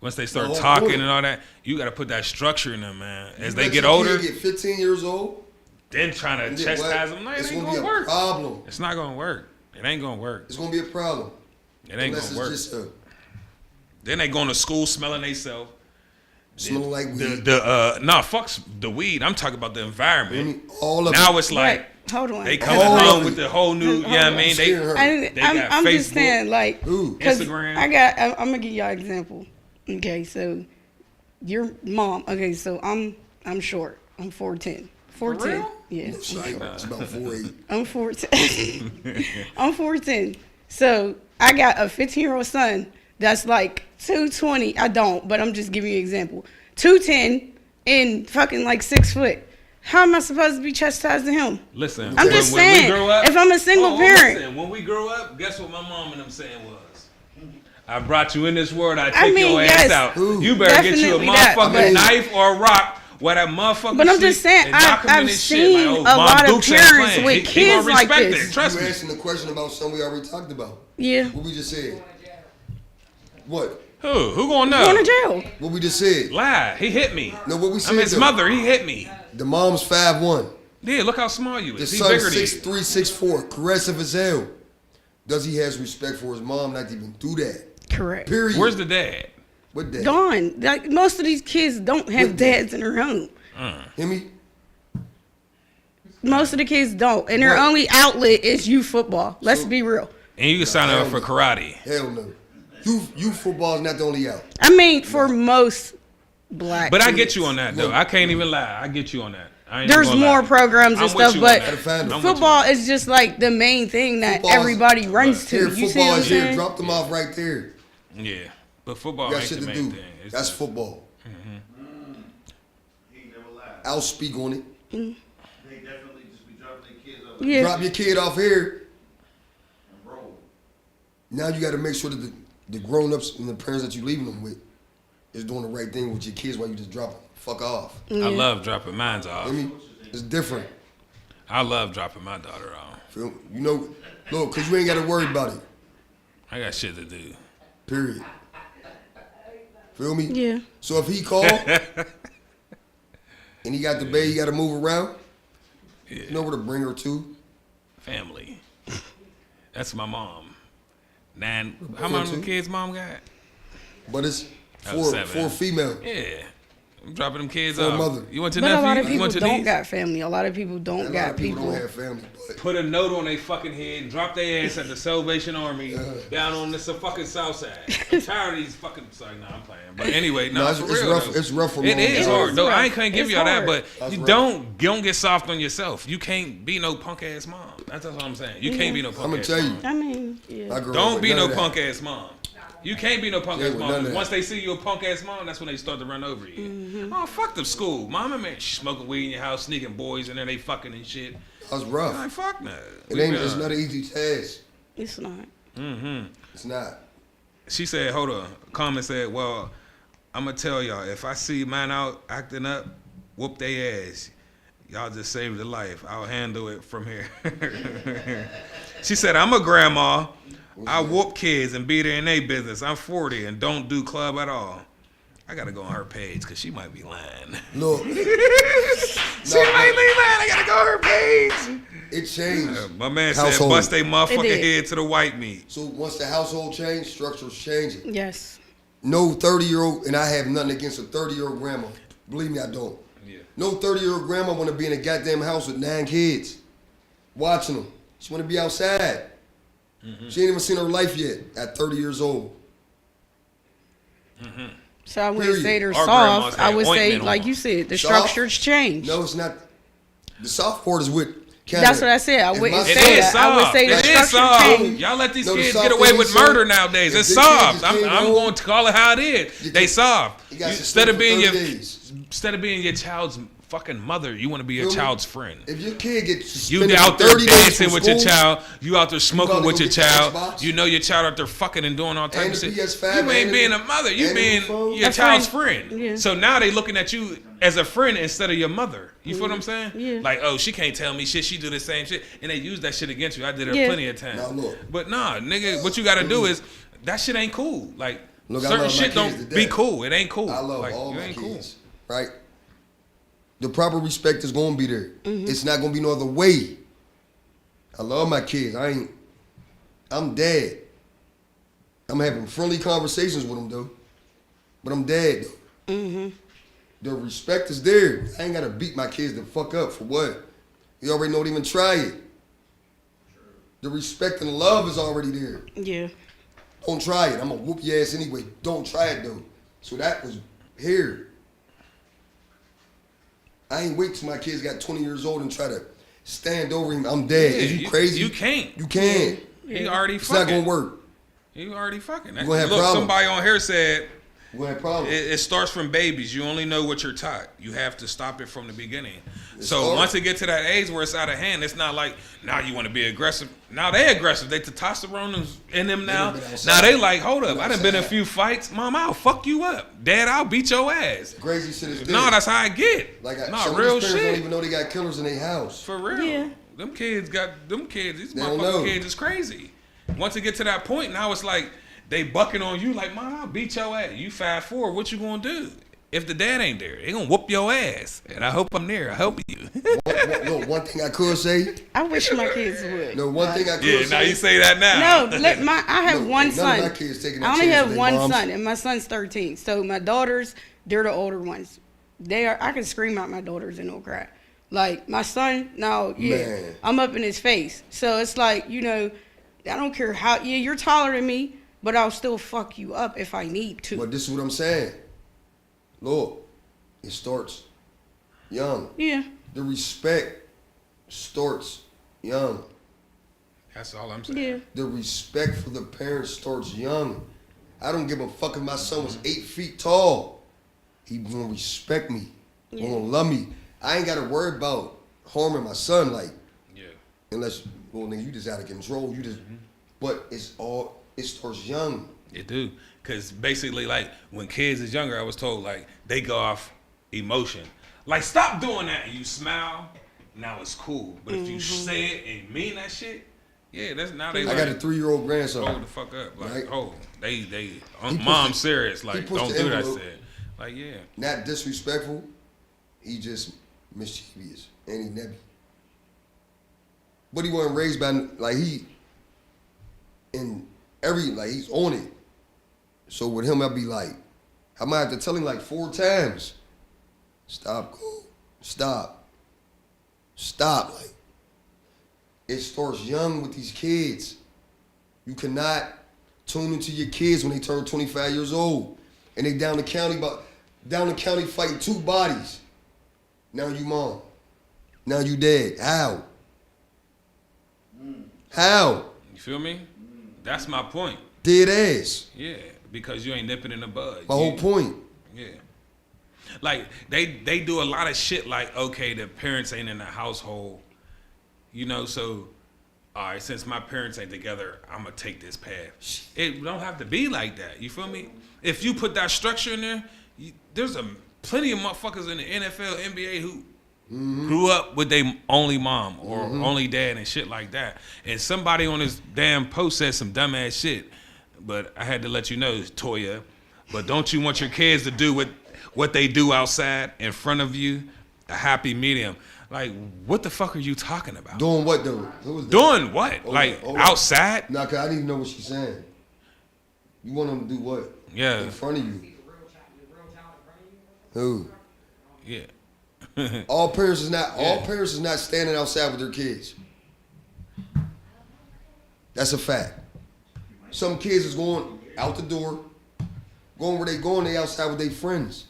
Once they start talking and all that, you got to put that structure in them, man. As they get older, get 15 years old, then trying to chastise them. No, it ain't gonna work. Problem. It's not gonna work. It ain't gonna work. It's gonna be a problem. It ain't gonna work. Then they going to school smelling themselves. Smelling like weed. Fuck the weed. I'm talking about the environment. All of now it's like. Right. Hold on. They coming home with the whole new, you know what I mean? They got I'm Facebook, just saying, like, Instagram. I'm gonna give y'all an example. Okay, so your mom. Okay, so I'm short. I'm 4'10". 4'10". Yeah. It's about 4'8". I'm 4'10". I'm 4'10". So I got a 15-year-old son that's like 220. I don't, but I'm just giving you an example. 210 and fucking like 6 foot. How am I supposed to be chastising him? Listen, I'm just saying, if I'm a single parent. Listen, when we grow up, guess what my mom and them saying was? I brought you in this world, I take your ass out. You better get you a motherfucking knife or a rock. What that motherfucker. But I'm just saying, I've seen a lot of parents with kids like this. Trust me. You asking the question about something we already talked about. Yeah. What we just said. What? Who gonna know? Going to jail. What we just said. Lie. He hit me. No, what we said. I'm his mother. He hit me. The mom's 5'1". Yeah, look how small you is. The son's 6'3", 6'4", aggressive as hell. Does he have respect for his mom not to even do that? Correct. Period. Where's the dad? What dad? Gone. Like most of these kids don't have dads in their home. Hear me? Most of the kids don't, and their only outlet is youth football. Let's be real. And you can sign up for karate. Hell no. Youth football is not the only out. I mean, for most black. But kids. I get you on that though. I can't even lie. I get you on that. There's more programs and stuff, but football is is just like the main thing that everybody runs to. You see what I'm saying? Drop them off right there. Yeah, but football got ain't shit the to main do. thing. That's football. I'll speak on it. They definitely just be dropping their kids off. Yeah. Drop your kid off here. And roll. Now you got to make sure that the grown-ups and the parents that you're leaving them with is doing the right thing with your kids while you just drop them. Fuck off. Yeah. I love dropping mine off. I mean, it's different. I love dropping my daughter off. Feel me? You know, look, because you ain't got to worry about it. I got shit to do. Period. Feel me? Yeah. So if he called and he got the baby, he got to move around, you know where to bring her to? Family. That's my mom. How many kids mom got? But it's four female. Yeah. I'm dropping them kids For off. mother. You want to But nephew? a lot of You people want to don't niece? got family. A lot of people don't got people. Don't have family. But Put a note on their fucking head and drop their ass at the Salvation Army down on this fucking south side. I'm tired of these fucking. Sorry, I'm playing. But anyway, it's real, rough. though. It's rough for It mom. is hard. No, I can't give y'all that, but That's you rough. don't get soft on yourself. You can't be no punk ass mom. That's what I'm saying. You can't be no punk ass mom. I'm gonna tell you. I mean, yeah. Don't be no punk ass mom. You can't be no punk ass mom. that. Once they see you a punk ass mom, that's when they start to run over you. Oh, fuck the school. Mama, man, she smoking weed in your house, sneaking boys in there, they fucking and shit. That's rough. Like, fuck no. It's not an easy task. It's not. It's not. She said, hold on. Comment said, well, I'm going to tell y'all, if I see mine out acting up, whoop they ass. Y'all just saved the life. I'll handle it from here. She said, I'm a grandma. I whoop kids and be there in their business. I'm 40 and don't do club at all. I gotta go on her page because she might be lying. Look. She might be lying. I gotta go on her page. It changed. My man Household. said bust they motherfucking did. head to the white meat. So once the household changed, structure's changing. Yes. No 30-year-old, and I have nothing against a 30-year-old grandma. Believe me, I don't. Yeah. No 30-year-old grandma want to be in a goddamn house with 9 kids, watching them. She want to be outside. Mm-hmm. She ain't even seen her life yet at 30 years old. Mm-hmm. So I wouldn't Period. say they're Our grandmas soft. I had would say, ointment like on. you said, the Soft? structure's changed. No, it's not. The soft part is with Canada. That's what I said. I If wouldn't my It say is that. I would soft. say the It is structure soft. changed. Y'all let these No, the kids soft get away thing with is saying, murder nowadays. if It's the kids soft. just I'm came home, going to call it how it is. you They get- soft. you got Instead of being 30 your days. child's fucking mother, you want to be your Feel me? child's friend. If your kid gets You suspended out for there 30 days dancing from with your school, child. You out there smoking probably with go your get the child. Xbox. You know your child out there fucking and doing all types And of the shit. PS5 You ain't and being the- a mother. You and the being phone. your A child's friend. friend. Yeah. So now they looking at you as a friend instead of your mother. You feel what I'm saying? Yeah. Like, oh, she can't tell me shit. She do the same shit, and they use that shit against you. I did it Yeah. plenty of times. Now look. But nah, nigga, what you got to do is that shit ain't cool. Like Look, I certain love my shit kids don't to be death. cool. It ain't cool. I love like, all you my ain't kids, right? The proper respect is gonna be there. It's not gonna be no other way. I love my kids. I'm dad. I'm having friendly conversations with them though, but I'm dad though. The respect is there. I ain't gotta beat my kids the fuck up for what? You already know to even try it. The respect and the love is already there. Yeah. Don't try it. I'm gonna whoop your ass anyway. Don't try it though. So that was here. I ain't wait till my kids got 20 years old and try to stand over him. I'm dead. Yeah, Is you crazy? You can't. You can't. He already It's fucking. not gonna work. You already fucking. gonna have Look, problems. somebody on here said We're gonna have problems. it starts from babies. You only know what you're taught. You have to stop it from the beginning. It's So hard. once it get to that age where it's out of hand, it's not like now you want to be aggressive. Now they aggressive. They testosterone is in them now. They done been outside. Now they like, hold up, Been I done been in a outside. few fights. Mom, I'll fuck you up. Dad, I'll beat your ass. Crazy shit is No, dead. that's how I get. Like No, some real of these parents don't shit. even know they got killers in their house. For real. Yeah. Them kids, these They don't motherfucking know. kids is crazy. Once it get to that point, now it's like they bucking on you like, Mom, I'll beat your ass. You 5'4", what you gonna do? If the dad ain't there, they gonna whoop your ass. And I hope I'm there. I help you. One thing I could say. I wish my kids would. No, one thing I could Yeah, say. now you say that now. No, I have Look, one none of son. my kids taking that I only chance have with one their moms. son, and my son's 13. So my daughters, they're the older ones. I can scream out my daughters and they'll cry. Like my son, now, Man. I'm up in his face. So it's like, I don't care how, you're taller than me, but I'll still fuck you up if I need to. But this is what I'm saying. Look, it starts young. Yeah. The respect starts young. That's all I'm saying. Yeah. The respect for the parents starts young. I don't give a fuck if my son was 8 feet tall. He gonna respect me. Yeah. Gonna love me. I ain't gotta worry about harming my son, like, Yeah. unless, well, nigga, you just out of control. You just, but it starts young. It do. Cause basically like when kids is younger, I was told like they go off emotion. Like stop doing that and you smile, now it's cool. But if you say it and mean that shit, yeah, that's now they I like got a 3-year-old hold grandson. the fuck up. Like, Right. oh, they pushed mom the- serious. he Like, pushed don't the do that envelope. shit. Like, yeah. Not disrespectful. He just mischievous. And he never. But he wasn't raised by, like, he's on it. So with him, I'd be like, I might have to tell him like 4 times. Stop, cool. Stop. Like, it starts young with these kids. You cannot tune into your kids when they turn 25 years old. And they down the county fighting 2 bodies. Now you mom. Now you dead. How? How? You feel me? That's my point. Dead ass. Yeah. Because you ain't nipping in the bud. My whole point. Yeah. Like they do a lot of shit like, okay, the parents ain't in the household, so all right, since my parents ain't together, I'm gonna take this path. It don't have to be like that. You feel me? If you put that structure in there, there's plenty of motherfuckers in the NFL, NBA who grew up with their only mom or only dad and shit like that. And somebody on this damn post said some dumbass shit, but I had to let you know, Toya. But don't you want your kids to do what they do outside in front of you? A happy medium. Like, what the fuck are you talking about? Doing what though? Who was that? Doing what? Hold like on. outside? Nah, cause I didn't even know what she's saying. You want them to do what? Yeah. In front of you. Who? Yeah. All parents is not standing outside with their kids. That's a fact. Some kids is going out the door, going where they going, they outside with their friends.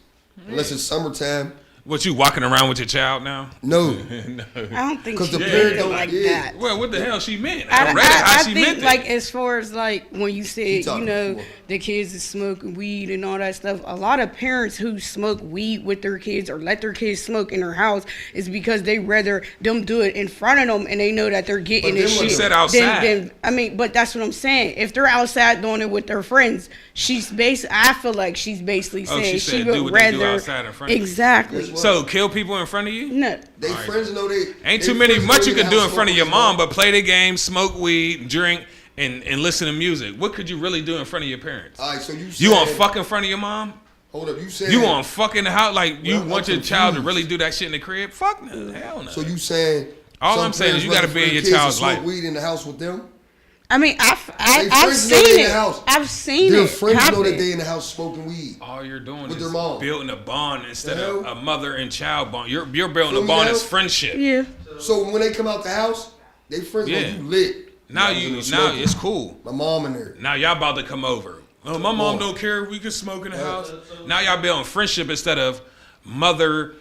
Unless it's summertime. What, you walking around with your child now? No. No. I don't think Because she the did parent it don't like yeah. that. Well, what the hell she meant? I read it I how she think meant like it. as far as like when you said, talking you know, before. the kids is smoking weed and all that stuff, a lot of parents who smoke weed with their kids or let their kids smoke in their house is because they rather them do it in front of them and they know that they're getting But this then what shit. said outside. But that's what I'm saying. If they're outside doing it with their friends, I feel like she's basically Oh, saying she said would do what they do rather outside in front of you. exactly. That's what- So kill people in front of you? No. They friends know they Ain't they too many friends much know you they can do in house front of your smoking mom, smoke. but play the game, smoke weed, drink, and listen to music. What could you really do in front of your parents? All right, so you You want said- fuck in front of your mom? Hold up, you said You want fuck in the house? Like you Well, want I'm your child to confused. really do that shit in the crib? Fuck no, hell no. So you saying All some I'm saying is parents you gotta rather be in for your their kids to child's smoke life. weed in the house with them? I mean, I've friends know seen they in the it. house. I've seen Their it. friends know that happen. they in the house smoking weed. All you're doing With is their mom. building a bond instead The of hell? a mother and child bond. You're building Feel a me bond now? as friendship. Yeah. So when they come out the house, they friends know Yeah. you lit. Now was in you there now smoking. it's cool. My mom in there. Now y'all about to come over. Oh, my mom on. don't care. We can smoke in the house. Now y'all building friendship instead of mother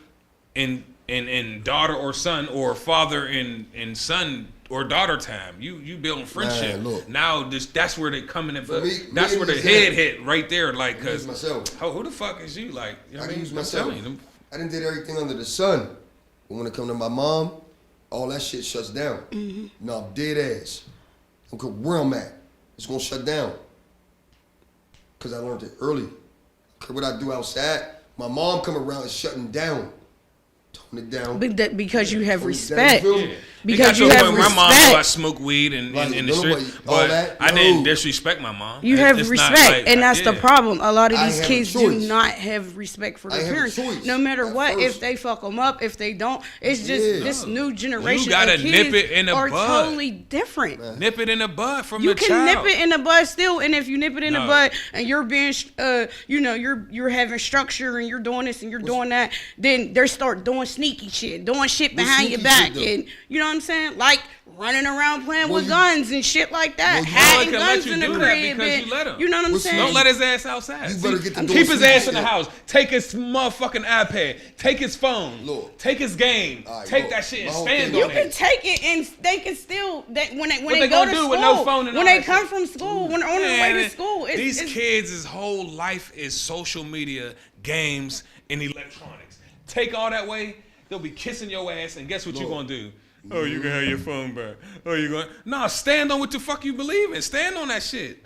and daughter or son or father and son or daughter time. You building friendship. Man, look. Now that's where they coming in. me That's and where the this head that- hit right there. Like, I use cause myself. who the fuck is you? Like, you know I what I can use mean? myself. I'm telling you. I done did everything under the sun. But when it come to my mom, all that shit shuts down. No, I'm dead ass. I don't care where I'm at. It's gonna shut down. Cause I learned it early. Cause what I do outside, my mom come around, it's shutting down. Tone it down. Because you have Tone it down, respect. you feel me? Because It you got to a have point where my mom respect. knew I smoke weed in Right, the don't street, nobody- all but that, I didn't no. disrespect my mom. You have It's not respect, like- and that's the yeah. problem. A lot of I these have a kids do choice. not have respect for I their have a parents. choice No matter at what, first. if they fuck them up, if they don't, it's just Yeah. this new generation gotta of kids nip it in the are bud. totally different. Nip it in the bud from You the can child. nip it in the bud still, and if you nip it in the No. bud and you're being, you're having structure and you're doing this and you're doing that, then they start doing sneaky shit, doing shit behind your sneaky back, shit, though? and you know what I'm saying, like running around playing Well, with you- guns and shit like that, Well, you- hiding No one can let guns you in the do that crib, because and, you let 'em. you know what I'm Well, saying? Don't let his ass outside. You better get to doing Keep his sneaky ass in the shit. house. Take his motherfucking iPad. Take his phone. Look. Take his game. All right, take look. that shit and My whole stand thing- on You can it. take it and they can still when they they go gonna to do school, with no phone and when all they that come shit? from school, when they're on their way Man, to school. these It's kids' whole life is social media, games, and electronics. Take all that way, they'll be kissing your ass, and guess what you gonna do? Oh, you can have your phone back. Oh, you gonna nah? Stand on what the fuck you believe in. Stand on that shit.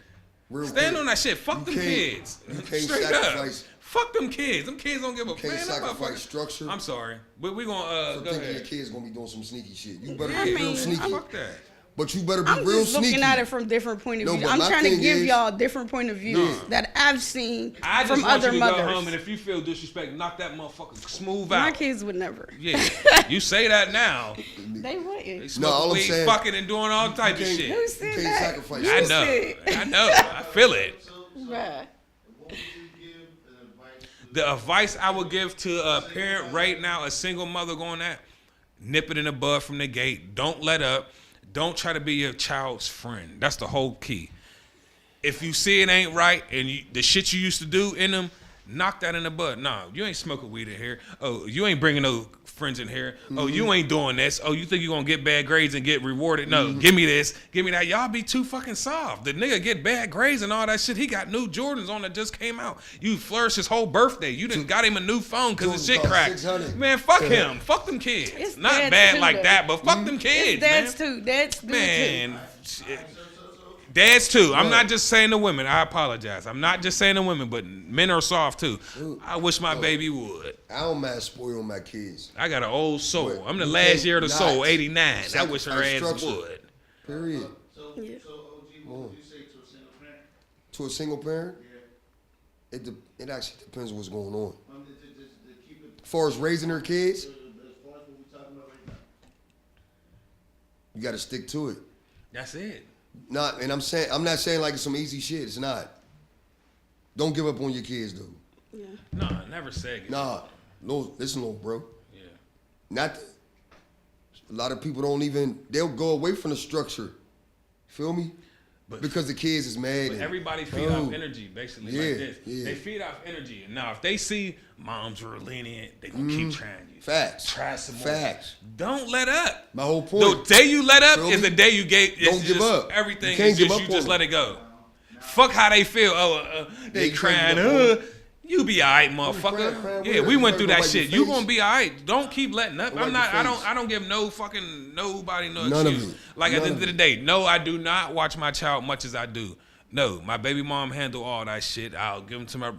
Real Stand quick. on that shit. Fuck You them can't- kids. you can't Straight sacrifice- up. Fuck them kids. Them kids don't give a can't man. That sacrifice motherfucker- structure. I'm sorry, but we gonna So go thinking your ahead. kids gonna be doing some sneaky shit. You better I be mean, real sneaky. Fuck that. But you better be I'm real just sneaky. looking at it from different point of No, view. but I'm my trying to thing give is- y'all different point of views that I've seen I just from want other you to mothers. go home, and if you feel disrespect, knock that motherfucker smooth My out. kids would never. Yeah, you say that now. They wouldn't. They No, all smoking I'm weed, saying- fucking, and doing all types of can't- shit. Who You said can't that? sacrifice I yourself. know. I know. I feel it. Bruh. What would you give an advice to The advice I would give to a parent right now, a single mother going at, nip it in the bud from the gate. Don't let up. Don't try to be your child's friend. That's the whole key. If you see it ain't right and the shit you used to do in them, knock that in the bud. Nah, you ain't smoking weed in here. Oh, you ain't bringing no friends in here. Oh, you ain't doing this. Oh, you think you're going to get bad grades and get rewarded? No, give me this. Give me that. Y'all be too fucking soft. The nigga get bad grades and all that shit. He got new Jordans on that just came out. You flourished his whole birthday. You done got him a new phone because his Jordans shit cost cracked. $600. Man, fuck him. Fuck them kids. It's Not dads bad too, like though. that, but fuck them kids, It's dads man. too. Dads do it too. Man, shit. dads too. I'm not just saying the women. I apologize. I'm not just saying the women, but men are soft too. I wish my baby would. I don't mind spoiling my kids. I got an old soul. But I'm the you last year of the can't soul, not 89. I wish her sacrifice ass structure. would. Period. So OG, what would you say to a single parent? To a single parent, Yeah. it actually depends what's going on. To keep it As far as raising their kids, as far as what we're talking about right now. you got to stick to it. That's it. And I'm not saying like it's some easy shit. It's not. Don't give up on your kids though. Yeah. Nah, never say it. Nah, no, listen, little bro. Yeah. Not. A lot of people they'll go away from the structure. Feel me? Because the kids is mad. But everybody feed off energy, basically, Yeah, like this. yeah. They feed off energy. And now, if they see moms are lenient, they gonna keep trying you. Facts. Try some more. Facts. Don't let up. My whole point. The day you let up Feel is me? the day you gave. Don't give up. Everything You can't is give just up you just on let it. it go. Fuck how they feel. They you can't crying. give up on You be alright, crying motherfucker. with Yeah, it. we went through that Wipe your shit. You face. gonna be alright. Don't keep letting up. Wipe I'm your not. face. I don't give no fucking nobody no None of excuse. it. Like at the None end of of the day, no, I do not watch my child much as I do. No, my baby mom handle all that shit. I'll give them to my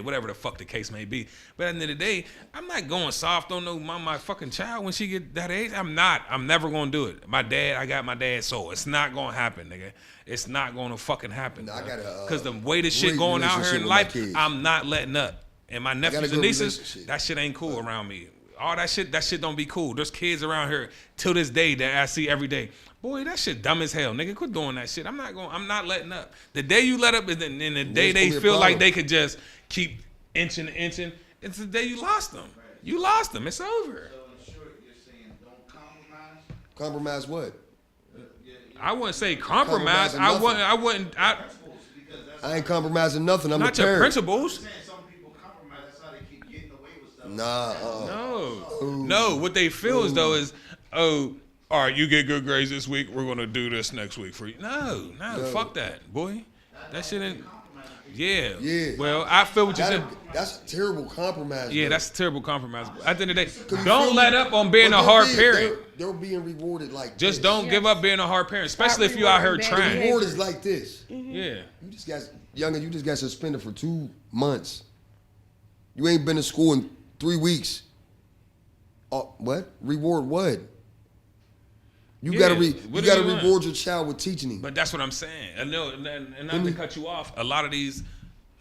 whatever the fuck the case may be. But at the end of the day, I'm not going soft on my fucking child when she get that age. I'm not. I'm never gonna do it. I got my dad's soul. It's not gonna happen, nigga. It's not gonna fucking happen. I got a because the way the shit great going out here relationship in with my life, kids. I'm not letting up. And my got a nephews good and nieces, relationship. that shit ain't cool around me. All that shit don't be cool. There's kids around here till this day that I see every day. Boy, that shit dumb as hell, nigga. Quit doing that shit. I'm not letting up. The day you let up is the day they gonna be a feel like problem. they could just keep inching. It's the day you lost them. You lost them. It's over. So in short, you're saying don't compromise. Compromise what? I wouldn't say compromise. Compromising I wouldn't. Principles, because that's I ain't compromising nothing. I'm Not the your parent. principles. saying some people compromise. That's how they keep getting away with stuff. Nah. No. What they feel is though is, oh, all right, you get good grades this week. We're gonna do this next week for you. No, fuck that, boy. That shit ain't. Yeah. Yeah. Well, I feel what you're saying. That's a terrible compromise. Yeah, bro. that's a terrible compromise. At the end of the day, 'Cause you feel don't me? let up on being But a they're hard being- parent. They're being rewarded like Just this. don't give up being a hard parent, especially if you out here rewarding bad trying. The reward is like this. Yeah. You just got suspended for 2 months. You ain't been to school in 3 weeks. What? Reward what? You Yeah, gotta what do you want? reward your child with teaching him. But that's what I'm saying. I know, and not to cut you off, a lot of these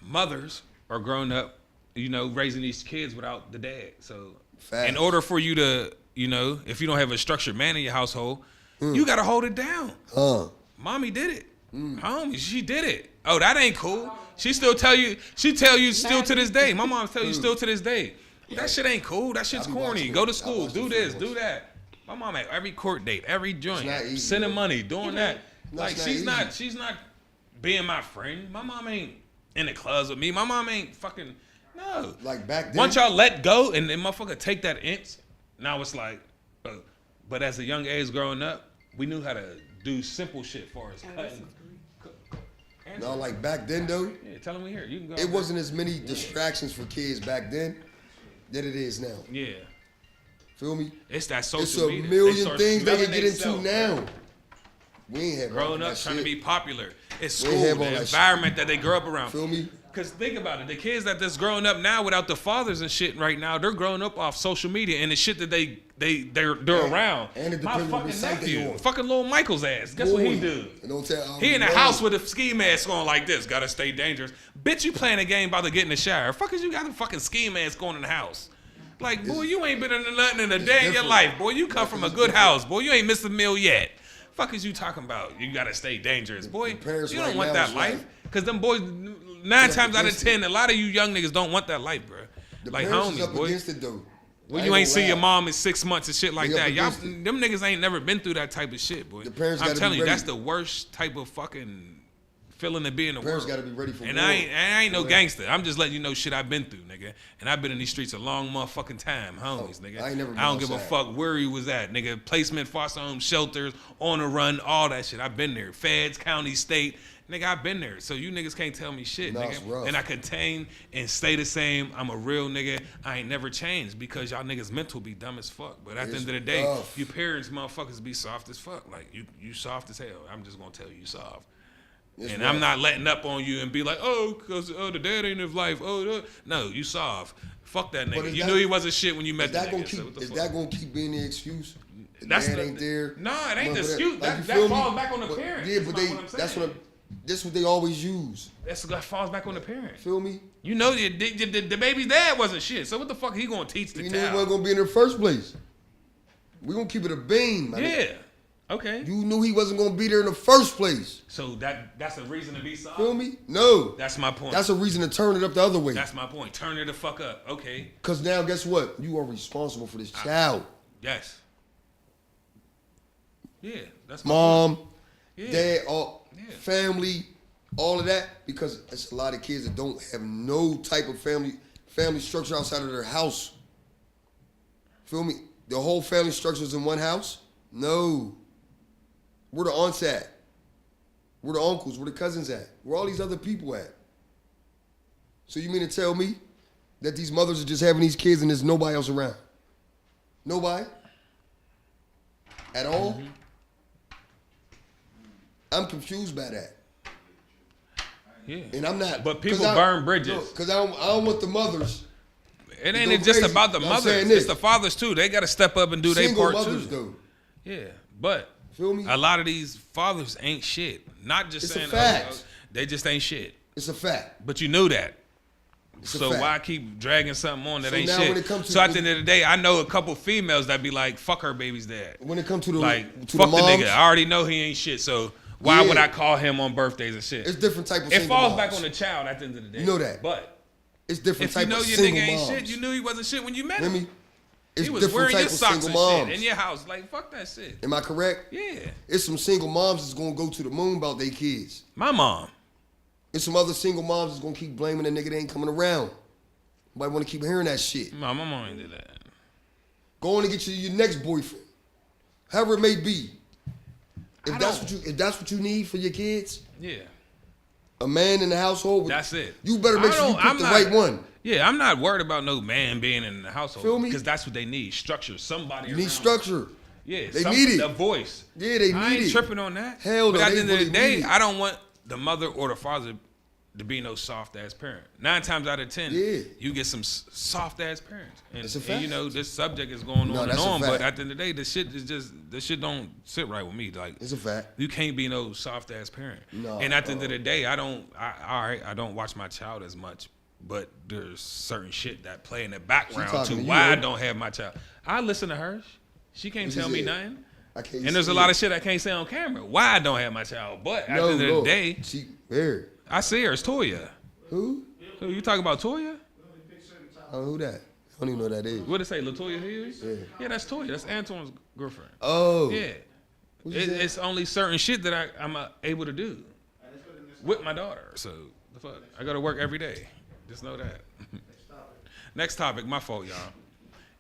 mothers are grown up, raising these kids without the dad. So Facts. in order for you to, if you don't have a structured man in your household, you got to hold it down. Mommy did it. Homie, she did it. Oh, that ain't cool. She tell you still to this day. My mom tell you still to this day. That shit ain't cool. That shit's I be corny. watching Go it. to I school. watch Do it this. for Do once. that. My mom at every court date, every joint, not easy, sending bro. money, doing that. No, Like it's she's not not being my friend. My mom ain't in the clubs with me. My mom ain't fucking no. Like back then. Once y'all let go and then motherfucker take that inch, now it's like. But as a young age growing up, we knew how to do simple shit for us. Cutting. No, like back then though, Yeah, tell them we here. You can go. it wasn't as many distractions for kids back then than it is now. Yeah, Feel me? it's that social It's a media. They million start things they smelling can get into themselves. now. We ain't have all Growing that up trying to shit. be popular. It's We ain't school, have all the that shit. environment that they grew up around. Feel me? Because think about it, the kids that's growing up now without the fathers and shit right now, they're growing up off social media and the shit that they're around. And it My depends on fucking which site they nephew, on. fucking little Michael's ass. Guess what he Boy, do? and don't tell- He in the no. house with a ski mask on like this. Gotta stay dangerous. Bitch, you playing a game about to get in the shower. Fuck is you got a fucking ski mask on in the house? Like, boy, you ain't been in nothing in a day in your different. life. Boy, you come from a good house. Boy, you ain't missed a meal yet. Fuck is you talking about? You gotta stay dangerous. Boy, parents you don't right want now that is life. like- Because them boys, 9 times out of 10, a lot of you young niggas don't want that life, bro. The Like parents is homies, up boy. against it though. When I you ain't gonna see your lie. mom in 6 months and shit like They up that. Y'all, against it. them niggas ain't never been through that type of shit, boy. The parents I'm gotta be telling you, ready. that's the worst type of fucking feeling to be in the Parents world. gotta be ready for And war. I ain't no Yeah. gangster. I'm just letting you know shit I've been through, nigga. And I've been in these streets a long motherfucking time, homies, nigga. I ain't never been I don't give a outside. fuck where you was at, nigga. Placement, foster home, shelters, on the run, all that shit. I've been there. Feds, county, state. Nigga, I've been there. So you niggas can't tell me shit, No, nigga. it's rough. And I contain and stay the same. I'm a real nigga. I ain't never changed because y'all niggas mental be dumb as fuck. But at the It's end of the day, rough. you parents motherfuckers be soft as fuck. Like you soft as hell. I'm just gonna tell you soft. It's and rough. I'm not letting up on you and be like, cause the dad ain't his life. No, you soft. Fuck that nigga. You knew he wasn't shit when you met the nigga. Is that gonna keep being the excuse? The That's dad ain't there. No, it ain't the excuse. Like, that falls back on the parent. Yeah, but that's what they always use. That falls back on the parent. Feel me? You know the baby's dad wasn't shit. So what the fuck he gonna teach the You child? knew he wasn't gonna be in the first place. We gonna keep it a beam. Yeah. Okay. You knew he wasn't gonna be there in the first place. So that's a reason to be soft. Feel me? No. That's my point. That's a reason to turn it up the other way. That's my point. Turn it the fuck up. Okay. Cause now guess what? You are responsible for this child. Yes. Yeah. That's my Mom, point. Yeah. dad, Yeah. family, all of that. Because it's a lot of kids that don't have no type of family structure outside of their house. Feel me? The whole family structure is in one house? No. Where the aunts at? Where the uncles? Where the cousins at? Where all these other people at? So you mean to tell me that these mothers are just having these kids and there's nobody else around? Nobody? At all? Mm-hmm. I'm confused by that. Yeah. And I'm not. But people burn bridges. Because I don't want the mothers. It go ain't just crazy. about the I'm mothers. saying this. It's the fathers too. They got to step up and do their Single part mothers, too. though. Yeah, but Feel me? a lot of these fathers ain't shit. Not just It's saying a fact. they just ain't shit. It's a fact. But you knew that. It's a So fact. why keep dragging something on that So ain't now shit? when it comes to So at the- the end of the day, I know a couple females that be like, "Fuck her baby's dad." When it comes to the Like, to fuck the the moms, nigga. I already know he ain't shit. So why Yeah. would I call him on birthdays and shit? it's different type of It single falls moms. back on the child at the end of the day. You know that. But It's different if you type know of your single nigga ain't moms. shit, you knew he wasn't shit when you met Hear him. me? It's He was different wearing type your of socks single and moms. shit in your house. Like, fuck that shit. Am I correct? Yeah. It's some single moms that's gonna go to the moon about their kids. My mom. It's some other single moms that's gonna keep blaming the nigga that ain't coming around. Nobody wanna keep hearing that shit. My mom ain't did that. Go on and get you your next boyfriend. However it may be. If that's what you need for your kids, Yeah. a man in the household, That's it. You better make sure you pick the right one. Yeah, I'm not worried about no man being in the household. Feel me? Because that's what they need. Structure. Somebody You around. need structure. Yeah. They need it. A voice. Yeah, they I need ain't it. tripping on that. Hell no, But at they the end of really the day, need it. I don't want the mother or the father to be no soft ass parent. 9 times out of 10, Yeah. you get some soft ass parents. And, It's a and fact. you know, this subject is going No, on and that's a on, but fact. at the end of the day, this shit don't sit right with me. Like, It's a fact. you can't be no soft ass parent. No. And at the end of the day, I don't watch my child as much, but there's certain shit that play in the background talking to to you, why I though. don't have my child. I listen to her. She can't What she tell me said? nothing. I can't And there's a see lot it. of shit I can't say on camera. Why I don't have my child. But at the end of No, the day, she where? I see her. It's Toya. Who? Who you talking about, Toya? Oh, who that? I don't even know who that is. What did it say, LaToya Hughes? Yeah. Yeah, that's Toya. That's Antoine's girlfriend. Oh. Yeah. What you said? It's only certain shit that I'm able to do with my daughter. So, the fuck? I go to work every day. Just know that. Next topic. My fault, y'all.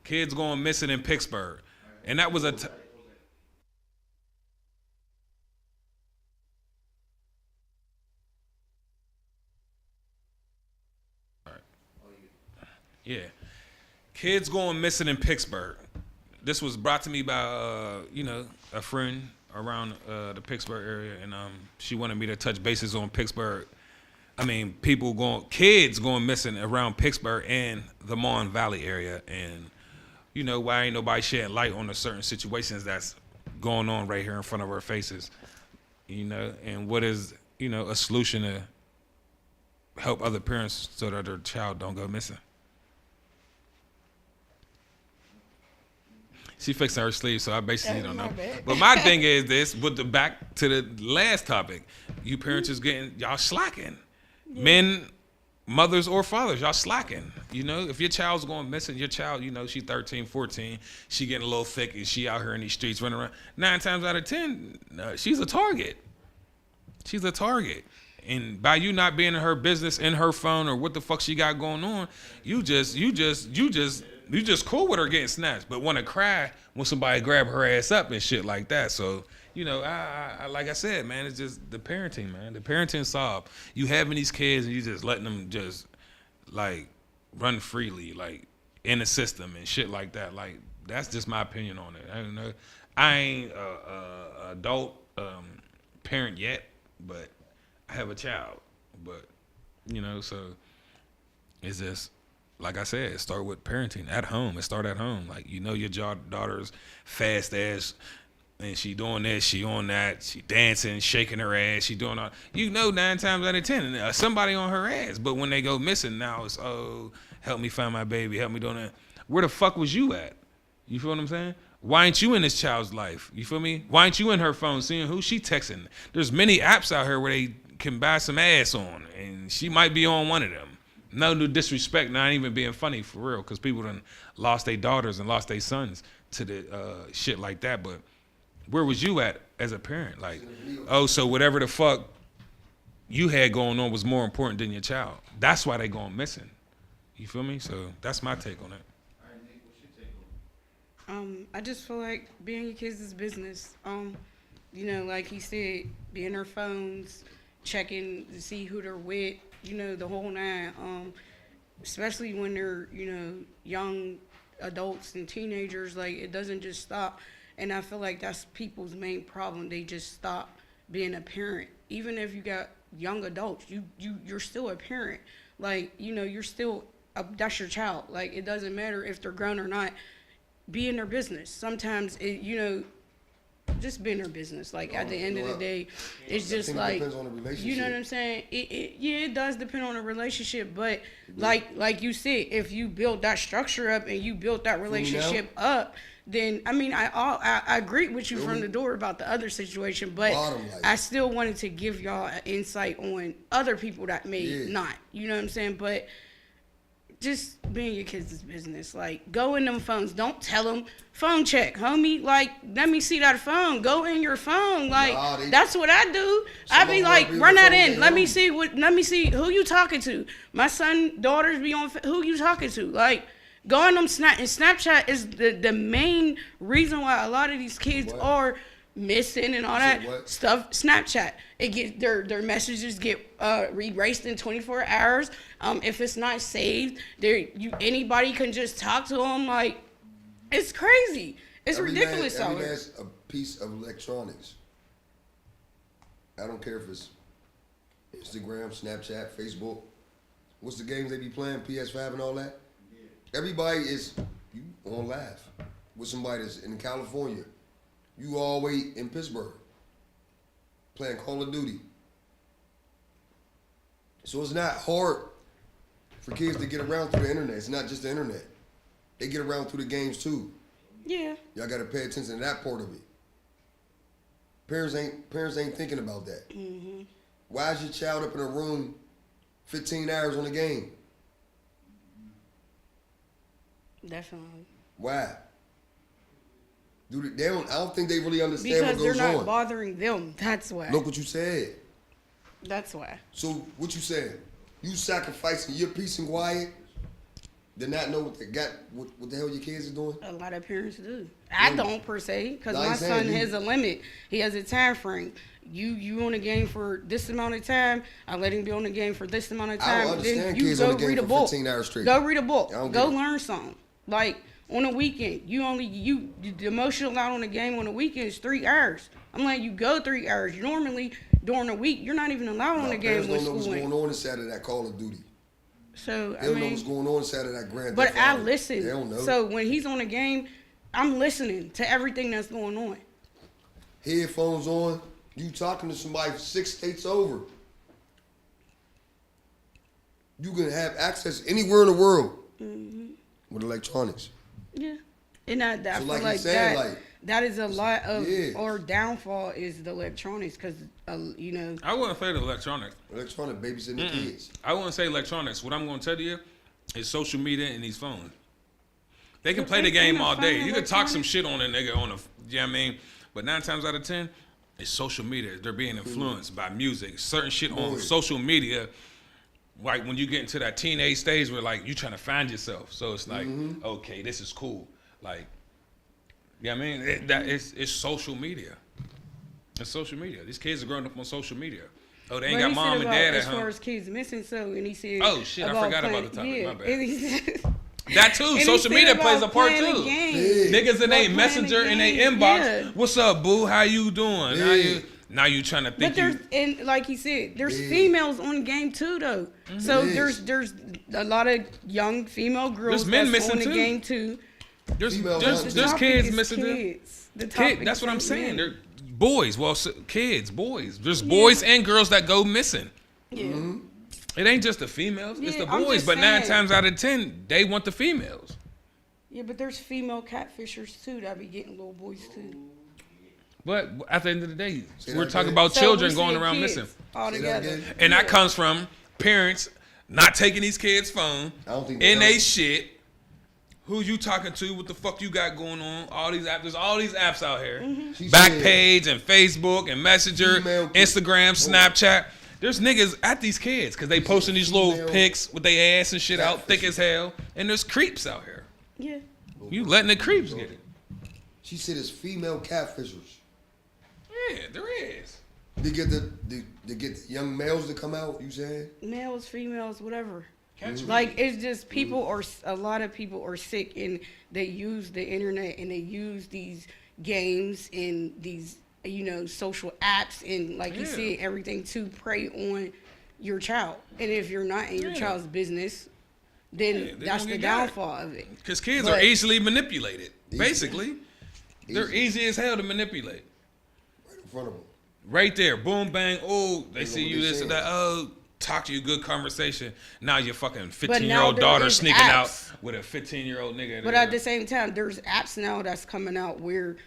Kids going missing in Pittsburgh. And that was Yeah. Kids going missing in Pittsburgh. This was brought to me by, a friend around the Pittsburgh area, and she wanted me to touch bases on Pittsburgh. I mean, kids going missing around Pittsburgh and the Mon Valley area, and why ain't nobody shedding light on the certain situations that's going on right here in front of our faces, and what is, a solution to help other parents so that their child don't go missing. She fixing her sleeve, so I basically don't know. But my thing is this, back to the last topic. You parents is y'all slacking. Men, mothers or fathers, y'all slacking. If your child's going missing, your child, she 13, 14, she getting a little thick and she out here in these streets running around. 9 times out of 10, she's a target. She's a target. And by you not being in her business, in her phone, or what the fuck she got going on, you just cool with her getting snatched, but want to cry when somebody grab her ass up and shit like that. So, I like I said, man, it's just the parenting, man. The parenting solve. You having these kids and you just letting them just like run freely, like in the system and shit like that. Like, that's just my opinion on it. I don't know. I ain't a adult parent yet, but have a child. But, you know, so it's just, like I said, start with parenting at home. It start at home. Like, you know your daughter's fast ass, and she doing this, she on that, she dancing, shaking her ass, she doing all. You know 9 times out of 10, somebody on her ass. But when they go missing, now it's, oh, help me find my baby, help me doing that. Where the fuck was you at? You feel what I'm saying? Why ain't you in this child's life? You feel me? Why ain't you in her phone seeing who she texting? There's many apps out here where they can buy some ass on, and she might be on one of them. No disrespect, not even being funny for real, because people done lost their daughters and lost their sons to the shit like that. But where was you at as a parent? Like, oh, so whatever the fuck you had going on was more important than your child. That's why they going missing. You feel me? So that's my take on it. All right, Nick, what's your take on it? I just feel like being your kids' business. You know, like he said, be in their phones, checking to see who they're with, you know, the whole nine. Especially when they're, you know, young adults and teenagers, like it doesn't just stop. And I feel like that's people's main problem. They just stop being a parent. Even if you got young adults, you're still a parent. Like, you know, you're still that's your child. Like, it doesn't matter if they're grown or not. Be in their business. Sometimes, you know, just be in their business. Like, at the end of the day, it's just like, depends on the relationship. You know what I'm saying? Yeah, it does depend on the relationship. But like you said, if you build that structure up and you built that relationship up, then, I mean, I agree with you from the door about the other situation, but I still wanted to give y'all an insight on other people that may not. You know what I'm saying? But just being your kids' business. Like, go in them phones. Don't tell them, phone check, homie. Like, let me see that phone. Go in your phone. Like, that's what I do. I be like, run that in. Let me see who you talking to. My son, daughters be on, who you talking to? Like, go on them Snapchat is the main reason why a lot of these kids are missing and all that stuff. Snapchat, it get their messages get erased in 24 hours. If it's not saved, anybody can just talk to them. Like, it's crazy. It's ridiculous. Every last a piece of electronics. I don't care if it's Instagram, Snapchat, Facebook. What's the games they be playing? PS5 and all that. Everybody is you on live with somebody that's in California. You all the way in Pittsburgh playing Call of Duty. So it's not hard for kids to get around through the internet. It's not just the internet. They get around through the games too. Yeah. Y'all got to pay attention to that part of it. Parents ain't thinking about that. Mm-hmm. Why is your child up in a room 15 hours on the game? Definitely. Why? I don't think they really understand because what goes on. Because they're not bothering them. That's why. Look what you said. That's why. So what you said? You sacrificing your peace and quiet to not know what the hell your kids are doing? A lot of parents do. I don't per se, because my son has a limit. He has a time frame. You on the game for this amount of time. I let him be on the game for this amount of time. I don't understand then you kids go on the game read a for book. 15 hours straight. Go read a book. Go learn it. something. Like, on the weekend, the most you're allowed on the game on the weekend is 3 hours. I'm letting you go 3 hours. Normally, during the week, you're not even allowed on the game when school. Parents don't know what's going on inside of that Call of Duty. So, they don't know what's going on inside of that Grand But Theft I Auto. listen. They don't know. So when he's on the game, I'm listening to everything that's going on. Headphones on. You talking to somebody 6 states over. You can have access anywhere in the world with electronics. Yeah. And I so feel like like saying, that, that is a lot of our downfall is the electronics because, you know. I wouldn't say the electronics. Electronic babysitting the kids. I wouldn't say electronics. What I'm going to tell you is social media and these phones. They can play the game all day. You can talk some shit on a nigga on a, you know what I mean? But 9 times out of 10, it's social media. They're being influenced by music. Certain shit on social media, like when you get into that teenage stage where like you trying to find yourself. So it's like, okay, this is cool. Like, you know what I mean? It's social media. It's social media. These kids are growing up on social media. Oh, they ain't got mom and dad at home. As far as kids missing, so, and he said. Oh, shit, I forgot about the topic. Yeah. My bad. That too. Social media plays a part too. Niggas in their messenger in their inbox. What's up, boo? How you doing? How you? Now you trying to think. But there's and like he said, there's females on the game too though. Mm-hmm. So there's a lot of young female girls men that's missing on the too. game too. There's kids missing too. That's what I'm saying. They're boys. Well, kids, boys. There's boys and girls that go missing. Yeah. Mm-hmm. It ain't just the females. It's the I'm boys. just But saying. 9 times out of 10, they want the females. Yeah, but there's female catfishers too that be getting little boys too. But at the end of the day, Say we're that talking again. about So children we going seeing around kids missing. all Say that together. again. And that comes from parents not taking these kids' phone I don't think in they they shit. Who you talking to? What the fuck you got going on? All these apps. There's all these apps out here. Mm-hmm. She Backpage and Facebook and Messenger, Female kids. Instagram, Snapchat. There's niggas at these kids because they posting these little Female pics with their ass and shit out thick as hell. And there's creeps out here. Yeah. You letting the creeps get it. She said it's female catfishers. Yeah, there is. They get the young males to come out. You saying? Males, females, whatever. Catch me. Like it's just people are a lot of people are sick and they use the internet and they use these games and these social apps and like you said everything to prey on your child. And if you're not in your child's business, then they that's gonna the get got. downfall of it. Because kids But- are easily manipulated. Basically, they're Easy. easy as hell to manipulate. Right in front of them. Right there, boom, bang. Oh, they see what you they this or saying. that. Oh, talk to you, good conversation. Now your fucking now 15-year-old there daughter is sneaking out apps. with a 15-year-old nigga. But there. at the same time, there's apps now that's coming out where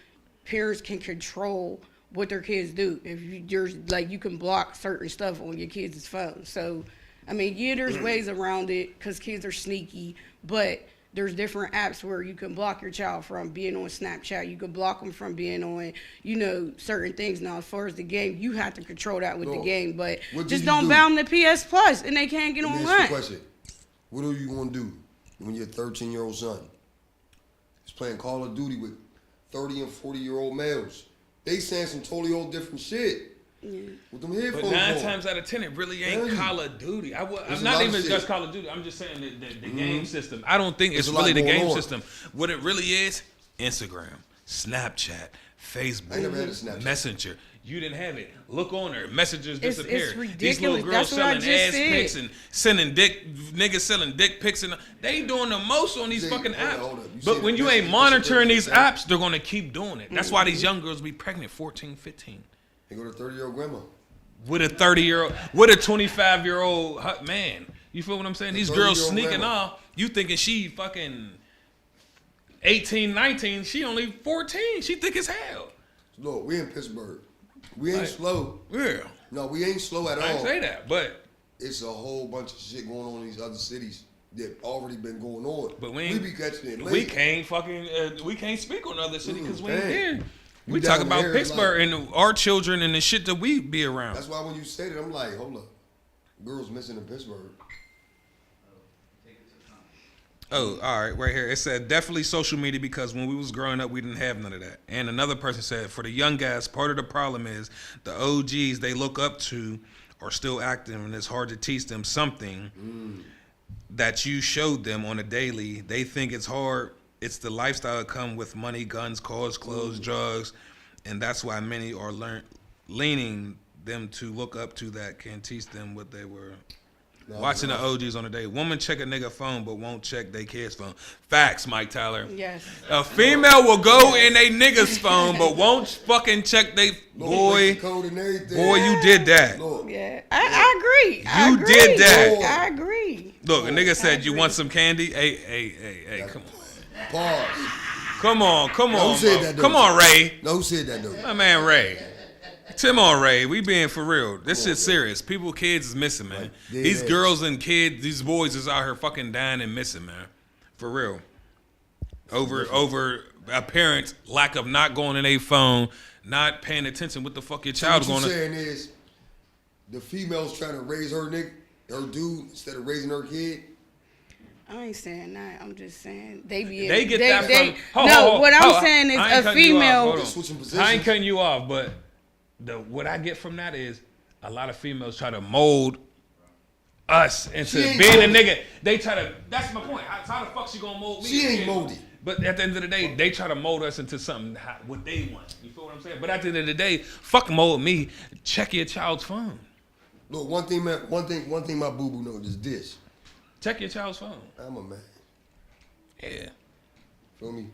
parents can control what their kids do. If you can block certain stuff on your kids' phone. So, I mean, there's ways around it because kids are sneaky, but there's different apps where you can block your child from being on Snapchat. You can block them from being on, certain things. Now, as far as the game, you have to control that with the game, but what do just you don't do? bound the PS Plus and they can't get Let me ask you a online. question. What are you gonna do when your 13-year-old son is playing Call of Duty with 30 and 40-year-old males? They saying some totally old different shit. With them headphones But 9 on. times out of 10, it really ain't Damn. Call of Duty. I'm There's a not lot of even shit. just Call of Duty. I'm just saying the game system. I don't think it's There's a lot really the going game on. system. What it really is, Instagram, Snapchat, Facebook, I never had a Snapchat. Messenger. You didn't have it. Look on there. Messages It's disappeared. ridiculous. These little girls That's what I selling just ass said. pics and sending niggas selling dick pics. And they doing the most on these See, fucking hold apps. up, hold up. You But said when the you best ain't thing monitoring is these apps, they're going to keep doing it. That's why these young girls be pregnant 14, 15. They go to 30-year-old grandma. With a 30-year-old, with a 25-year-old man. You feel what I'm saying? These girls 30-year-old sneaking grandma. off. You thinking she fucking 18, 19. She only 14. She thick as hell. Look, we in Pittsburgh. We ain't slow. Yeah. No, we ain't slow at I all. ain't say that, but It's a whole bunch of shit going on in these other cities that already been going on. But we be catching it late. we can't fucking we can't speak on other city because we ain't dang. there. We You talk down about there, it's Pittsburgh and our children and the shit that we be around. That's why when you said it, I'm like, hold up. Girls missing in Pittsburgh. Oh, all right, right here. It said definitely social media because when we was growing up, we didn't have none of that. And another person said for the young guys, part of the problem is the OGs they look up to are still active, and it's hard to teach them something that you showed them on a daily. They think it's hard. It's the lifestyle that come with money, guns, cars, clothes, drugs, and that's why many are leaning them to look up to that can teach them what they were. Watching the OGs on a day. Woman check a nigga phone but won't check their kid's phone. Facts, Mike Tyler. Yes. A female will go in a nigga's phone but won't fucking check they boy. Code and everything. Boy, you did that. Look, Yeah, I agree. I You agree. did that. I agree. Look, a nigga said you want some candy? Hey, come on. pause. Come on, Now, who said that, though? Come on, Ray. No, who said that though? My man Ray. Tim on Ray, we being for real. This shit's serious. People, kids is missing, man. dead These ass. girls and kids, these boys is out here fucking dying and missing, man. For real. Over a parent's lack of not going in their phone, not paying attention what the fuck your child's What going you to. saying is the female's trying to raise her dude instead of raising her kid. I ain't saying that. I'm just saying they be. They get that from. What I'm saying is I ain't a cutting you off. female. Hold on. Switching I positions. ain't cutting you off, but what I get from that is a lot of females try to mold us into being a nigga. They try to. That's my point. How the fuck she gonna mold me? She ain't moldy. But at the end of the day, they try to mold us into something what they want. You feel what I'm saying? But at the end of the day, fuck mold me. Check your child's phone. Look, one thing my boo boo knows is this. Check your child's phone. I'm a man. Yeah. Feel me?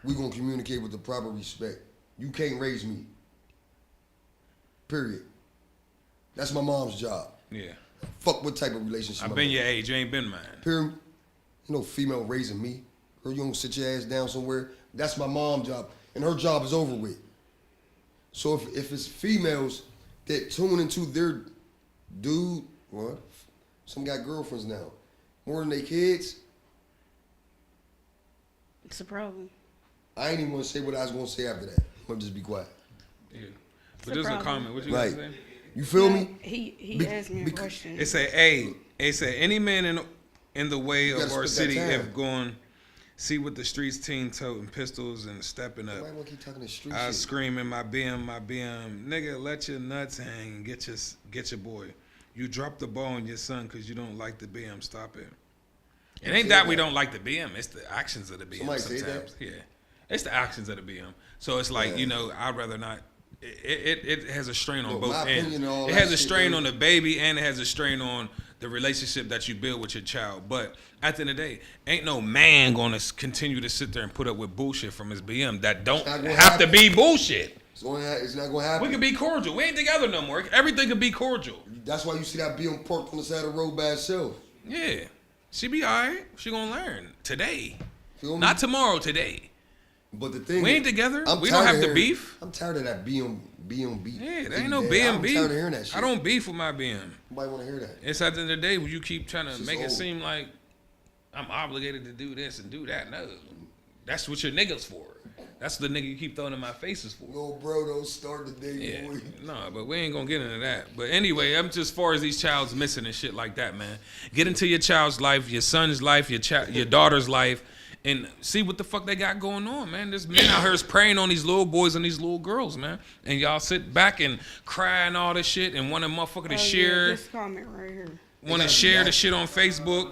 We gonna communicate with the proper respect. You can't raise me. Period. That's my mom's job. Yeah. Fuck what type of relationship. I've been your age. You ain't been mine. Period. You know, female raising me. Girl, you don't sit your ass down somewhere. That's my mom's job, and her job is over with. So if it's females that tune into their dude, what? Some got girlfriends now, more than they kids. It's a problem. I ain't even want to say what I was going to say after that. I'm going to just be quiet. Yeah. But there's a comment. What you right. gonna say? You feel me? He asked me a question. It say any man in the way of our city if going see what the streets teen toting pistols and stepping up. Why keep talking the street I shit? screaming my BM, nigga, let your nuts hang and get your boy. You drop the ball on your son because you don't like the BM. Stop it. It ain't that we don't like the BM. It's the actions of the BM. Somebody sometimes. say that? Yeah, it's the actions of the BM. So it's like I'd rather not. It has a strain on both ends. It has a strain on the baby and it has a strain on the relationship that you build with your child. But at the end of the day, ain't no man gonna continue to sit there and put up with bullshit from his BM that don't have to be bullshit. It's not gonna happen. We can be cordial. We ain't together no more. Everything can be cordial. That's why you see that BM parked on the side of the road by itself. Yeah, she be alright. She gonna learn today, Feel me? not tomorrow. Today. But the thing We ain't together. We don't have to beef. I'm tired of that BM beef. Yeah, there ain't no BM beef. I'm tired of hearing that shit. I don't beef with my BM. Nobody want to hear that. It's at the end of the day when you keep trying to make it old. seem like I'm obligated to do this and do that. No, that's what your niggas for. That's the nigga you keep throwing in my faces for. No, bro, don't start the day, boy. No, but we ain't gonna get into that. But anyway, I'm just far as these child's missing and shit like that, man. Get into your child's life, your son's life, your daughter's life, and see what the fuck they got going on, man. There's men out here is preying on these little boys and these little girls, man. And y'all sit back and cry and all this shit and want a motherfucker to share. This comment right here. Want to share the shit on Facebook.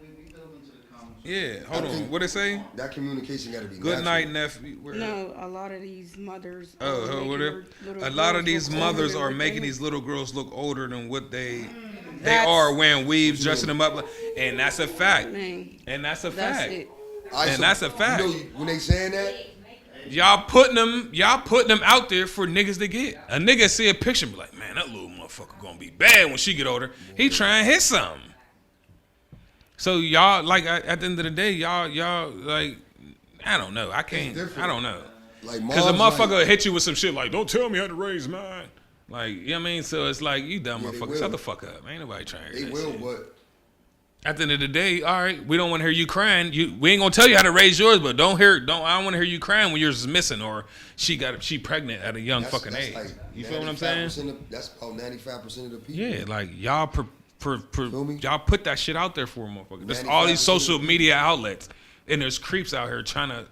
We build into the comments. Yeah, hold on. What it say? That communication got to be Good natural. night, nephew. No, a lot of these mothers. Whatever. A lot of these mothers are making these little girls look older than what they are, wearing weaves, dressing them up, and that's a fact. And that's a fact. It. And that's a fact. You know, when they saying that, Y'all putting them out there for niggas to get. A nigga see a picture and be like, man, that little motherfucker gonna be bad when she get older. He trying to hit something. So y'all, like, at the end of the day, y'all like, I don't know. I don't know. like, Because a motherfucker will hit you with some shit like, don't tell me how to raise mine. Like, you know what I mean? So it's like, you dumb motherfucker, shut the fuck up. Ain't nobody trying to hear They that will, shit. but At the end of the day, all right, we don't want to hear you crying. We ain't gonna tell you how to raise yours, but I don't want to hear you crying when yours is missing or she pregnant at a young fucking age. Like you feel what I'm saying? That's about 95% of the people. Yeah, like y'all Feel me? y'all put that shit out there for a motherfucker. There's all these 95% social media outlets, and there's creeps out here trying to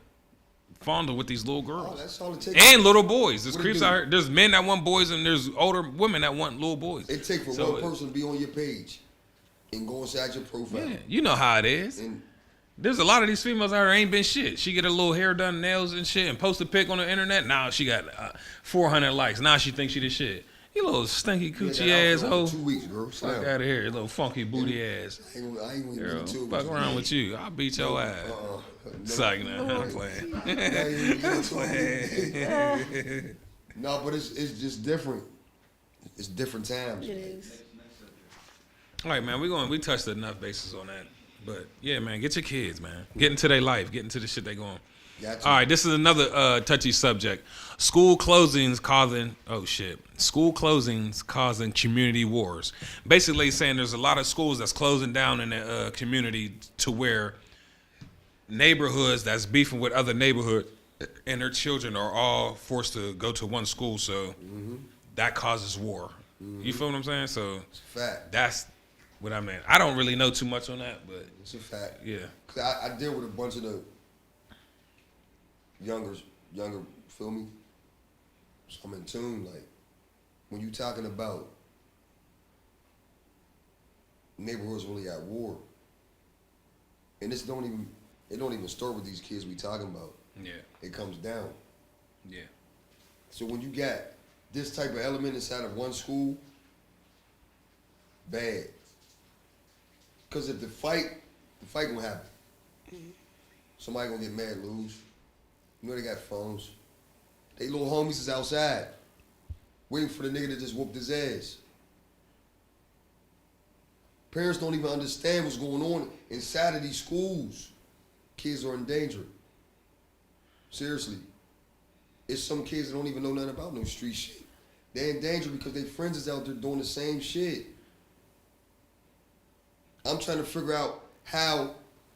fondle with these little Oh, girls that's all it takes. and little boys. There's What it creeps do? out here. There's men that want boys, and there's older women that want little boys. It take for So, one person to be on your page and go inside your profile. Yeah, you know how it is. And There's a lot of these females out here ain't been shit. She get her little hair done, nails and shit, and post a pic on the internet. Now she got 400 likes. Now she thinks she the shit. You little stinky coochie asshole. 2 weeks, girl. Fuck out of here, you little funky booty ass. I ain't gonna get Girl, into it. fuck around with you. I'll beat your ass. Suck now. I'm playing. No, but it's just different. It's different times. It is. All right, man. We touched enough bases on that. But yeah, man, get your kids, man. Get into their life. Get into the shit they going. Gotcha. All right, this is another touchy subject. School closings causing community wars. Basically saying there's a lot of schools that's closing down in the community to where neighborhoods that's beefing with other neighborhood and their children are all forced to go to one school. So that causes war. You feel what I'm saying? So It's a fact. that's what I mean. I don't really know too much on that, but It's a fact. yeah. 'Cause I deal with a bunch of the younger, feel me? So I'm in tune. Like, when you talking about neighborhoods really at war. And it don't even start with these kids we talking about. Yeah. It comes down. Yeah. So when you got this type of element inside of one school, bad. Because if the fight gonna happen. Somebody gonna get mad, lose. You know they got phones. They little homies is outside, waiting for the nigga to just whoop his ass. Parents don't even understand what's going on inside of these schools. Kids are in danger. Seriously. It's some kids that don't even know nothing about no street shit. They're in danger because their friends is out there doing the same shit. I'm trying to figure out how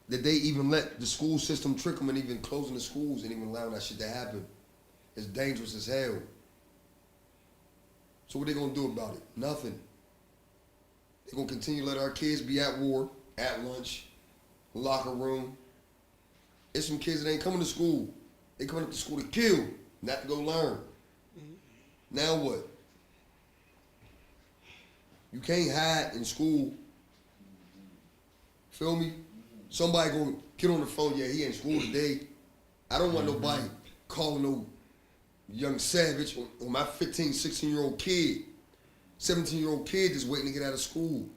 did they even let the school system trick them and even closing the schools and even allowing that shit to happen. It's dangerous as hell. So what they gonna do about it? Nothing. They gonna continue to let our kids be at war, at lunch, locker room. It's some kids that ain't coming to school. They coming up to school to kill, not to go learn. Now what? You can't hide in school. Feel me? Somebody gonna get on the phone, yeah, he in school today. I don't want nobody calling no young savage on my 15, 16-year-old kid. 17-year-old kid just waiting to get out of school. You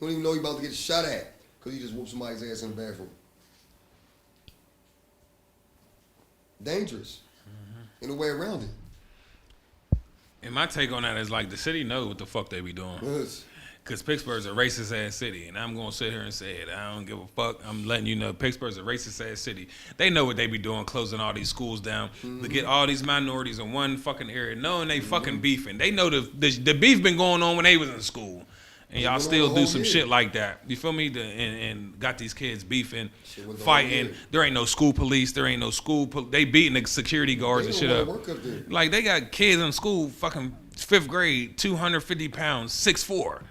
don't even know he about to get shot at because he just whooped somebody's ass in the bathroom. Dangerous. In a way around it. And my take on that is like the city know what the fuck they be doing. Yes. Because Pittsburgh's a racist ass city, and I'm gonna sit here and say it. I don't give a fuck. I'm letting you know Pittsburgh's a racist ass city. They know what they be doing, closing all these schools down to get all these minorities in one fucking area, knowing they fucking beefing. They know the beef been going on when they was in school, and y'all still do some shit like that. You feel me? And got these kids beefing, fighting. There ain't no school police. There ain't no school. They beating the security guards and shit up. Like they got kids in school, fucking 5th grade, 250 pounds, 6'4".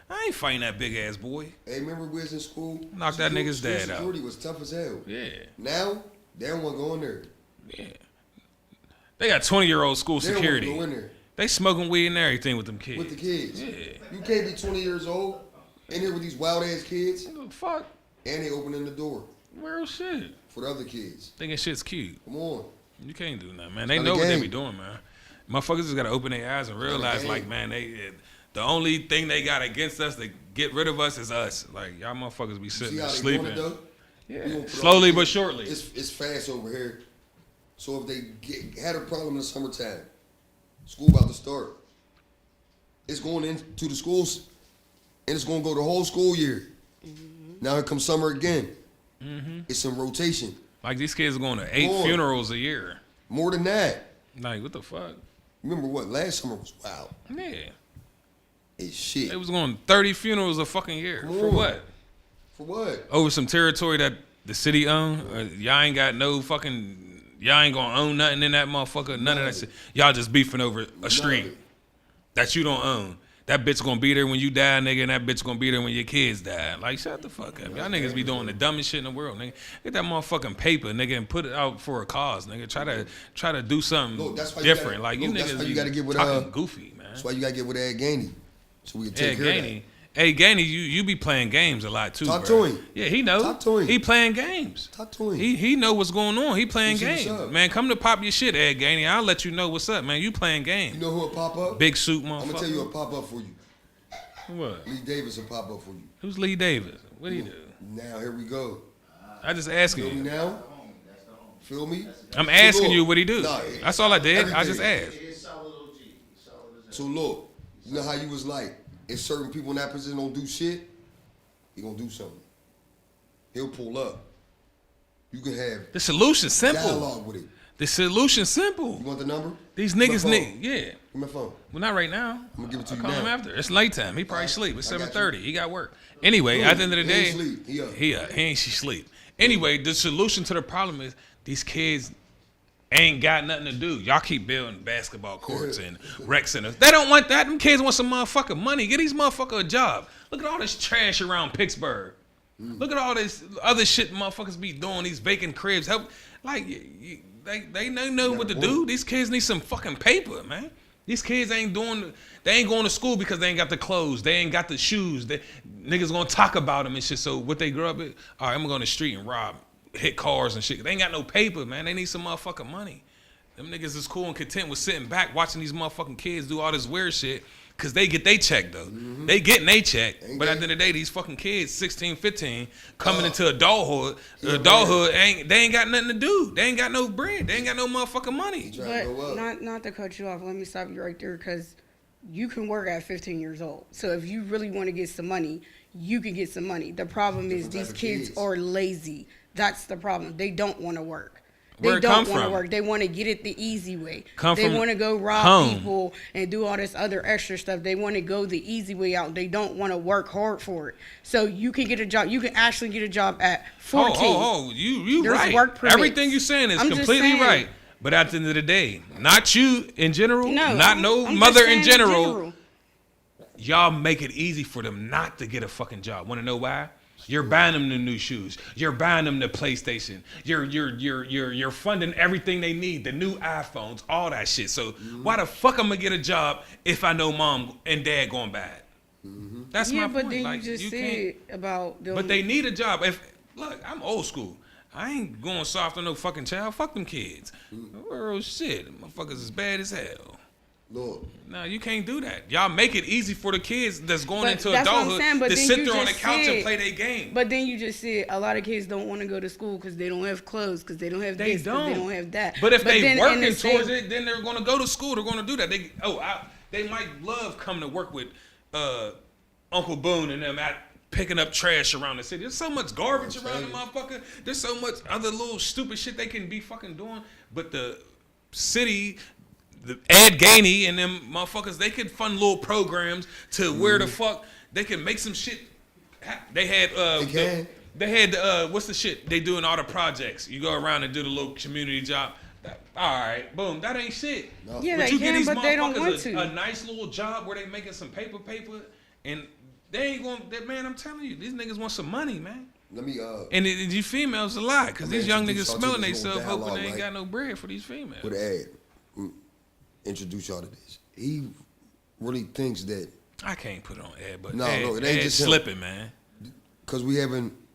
I ain't fighting that big ass boy. Hey, remember we was in school? Knock that nigga's dad out. Security was tough as hell. Yeah. Now, they don't want to go in there. Yeah. They got 20-year-old school security. They don't want to go in there. They smoking weed and everything with them kids. With the kids. Yeah. You can't be 20 years old in here with these wild ass kids. What the fuck? And they opening the door. Real shit. For the other kids. Thinking shit's cute. Come on. You can't do nothing, man. They know what they be doing, man. Motherfuckers just gotta open their eyes and realize, like, man, the only thing they got against us to get rid of us is us. Like, y'all motherfuckers be sitting there sleeping. Yeah. Slowly but surely. It's fast over here. So if they had a problem in the summertime, school about to start, it's going into the schools, and it's going to go the whole school year. Now here comes summer again. It's in rotation. Like, these kids are going to 8 funerals a year. More than that. Like, what the fuck? Remember what? Last summer was wild. Yeah. It's shit. They was going 30 funerals a fucking year. For what? For what? Over some territory that the city own? Y'all ain't got no fucking... Y'all ain't gonna own nothing in that motherfucker. None of that shit. Y'all just beefing over a street that you don't own. That bitch gonna be there when you die, nigga, and that bitch gonna be there when your kids die. Like, shut the fuck up. Y'all niggas be doing the dumbest shit in the world, nigga. Get that motherfucking paper, nigga, and put it out for a cause, nigga. Try to do something different. Like, you niggas be talking goofy, man. That's why you gotta get with Ed Gainey. So we can take care of that. Hey, Gainey, you be playing games a lot too. Talk to him. Yeah, he know. Talk to him. He playing games. Talk to him. He know what's going on. He playing games. What's up? Man, come to pop your shit, Ed Gainey. I'll let you know what's up, man. You playing games. You know who'll pop up? Big suit motherfucker. I'm gonna tell you who'll pop up for you. What? Lee Davis will pop up for you. Who's Lee Davis? What do you do? Now here we go. I just asking Feel me you. now? Feel me? I'm asking you what he do. Nah, That's all I did. everything. I just asked. So look, you know how you was like, if certain people in that position don't do shit, he gonna do something. He'll pull up. You can have The solution simple. dialogue with it. The solution simple. You want the number? These Give me niggas my need. phone. Yeah. Give me my phone. Well, not right now. I'm gonna give it to I'll you call him now. after. It's late time. He probably sleep. It's I got 7:30. He got work. Anyway, at the end of the He day, ain't sleep. He up. He ain't she sleep. Anyway, the solution to the problem is these kids ain't got nothing to do. Y'all keep building basketball courts and rec centers. They don't want that. Them kids want some motherfucking money. Get these motherfuckers a job. Look at all this trash around Pittsburgh. Look at all this other shit motherfuckers be doing. These vacant cribs. Help, like they know what to do. These kids need some fucking paper, man. These kids ain't going to school because they ain't got the clothes. They ain't got the shoes. Niggas gonna talk about them and shit. So what they grew up with, all right, I'm gonna go on the street and hit cars and shit. They ain't got no paper, man. They need some motherfucking money. Them niggas is cool and content with sitting back watching these motherfucking kids do all this weird shit because they get they check, though. Mm-hmm. They getting they check. But at the end of the day, these fucking kids, 16, 15, coming into adulthood, they ain't got nothing to do. They ain't got no bread. They ain't got no motherfucking money. But not to cut you off, let me stop you right there because you can work at 15 years old. So if you really want to get some money, you can get some money. The problem is these kids are lazy. That's the problem. They don't want to work. They don't want to work. They want to get it the easy way. They want to go rob people and do all this other extra stuff. They want to go the easy way out. They don't want to work hard for it. So you can get a job. You can actually get a job at 14. You There's right. Work permits. Everything you're saying is completely right. But at the end of the day, not you in general, not no mother in general. Y'all make it easy for them not to get a fucking job. Want to know why? You're buying them the new shoes. You're buying them the PlayStation. You're funding everything they need, the new iPhones, all that shit. So why the fuck I'm gonna get a job if I know mom and dad going bad? That's my point. Yeah, but then you just said about them. But they need a job. Look, I'm old school. I ain't going soft on no fucking child. Fuck them kids. Oh shit, motherfuckers is bad as hell. Lord. No, you can't do that. Y'all make it easy for the kids that's going into that's adulthood to sit there on the couch and play their game. But then you just said a lot of kids don't want to go to school because they don't have clothes, because they don't have this, because they don't have that. But if they working towards it, then they're going to go to school. They're going to do that. They might love coming to work with Uncle Boone and them picking up trash around the city. There's so much garbage around the motherfucker. There's so much other little stupid shit they can be fucking doing. But the city, the Ed Gainey and them motherfuckers, they could fund little programs to where the fuck they can make some shit. They had what's the shit they do in all the projects? You go around and do the little community job. All right, boom, that ain't shit. No. Yeah, but they can, but they don't want to. A nice little job where they making some paper, and they ain't going. Man, I'm telling you, these niggas want some money, man. Let me. And these females a lot, because these young niggas smelling themselves, hoping they ain't got no bread for these females. With Ed, introduce y'all to this. He really thinks that. I can't put it on Ed, but no, it ain't just slipping, man. Because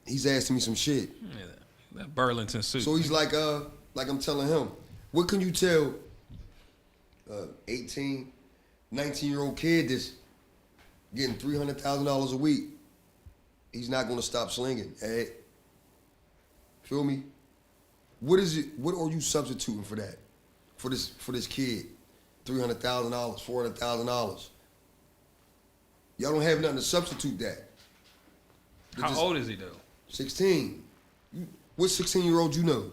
he's asking me some shit. Yeah, that Burlington suit. So he's like I'm telling him, what can you tell 18, 19-year-old kid that's getting $300,000 a week? He's not going to stop slinging. Ed. Feel me? What is it? What are you substituting for that? For this kid, $300,000, $400,000. Y'all don't have nothing to substitute that. How old is he though? 16. What 16-year-old you know?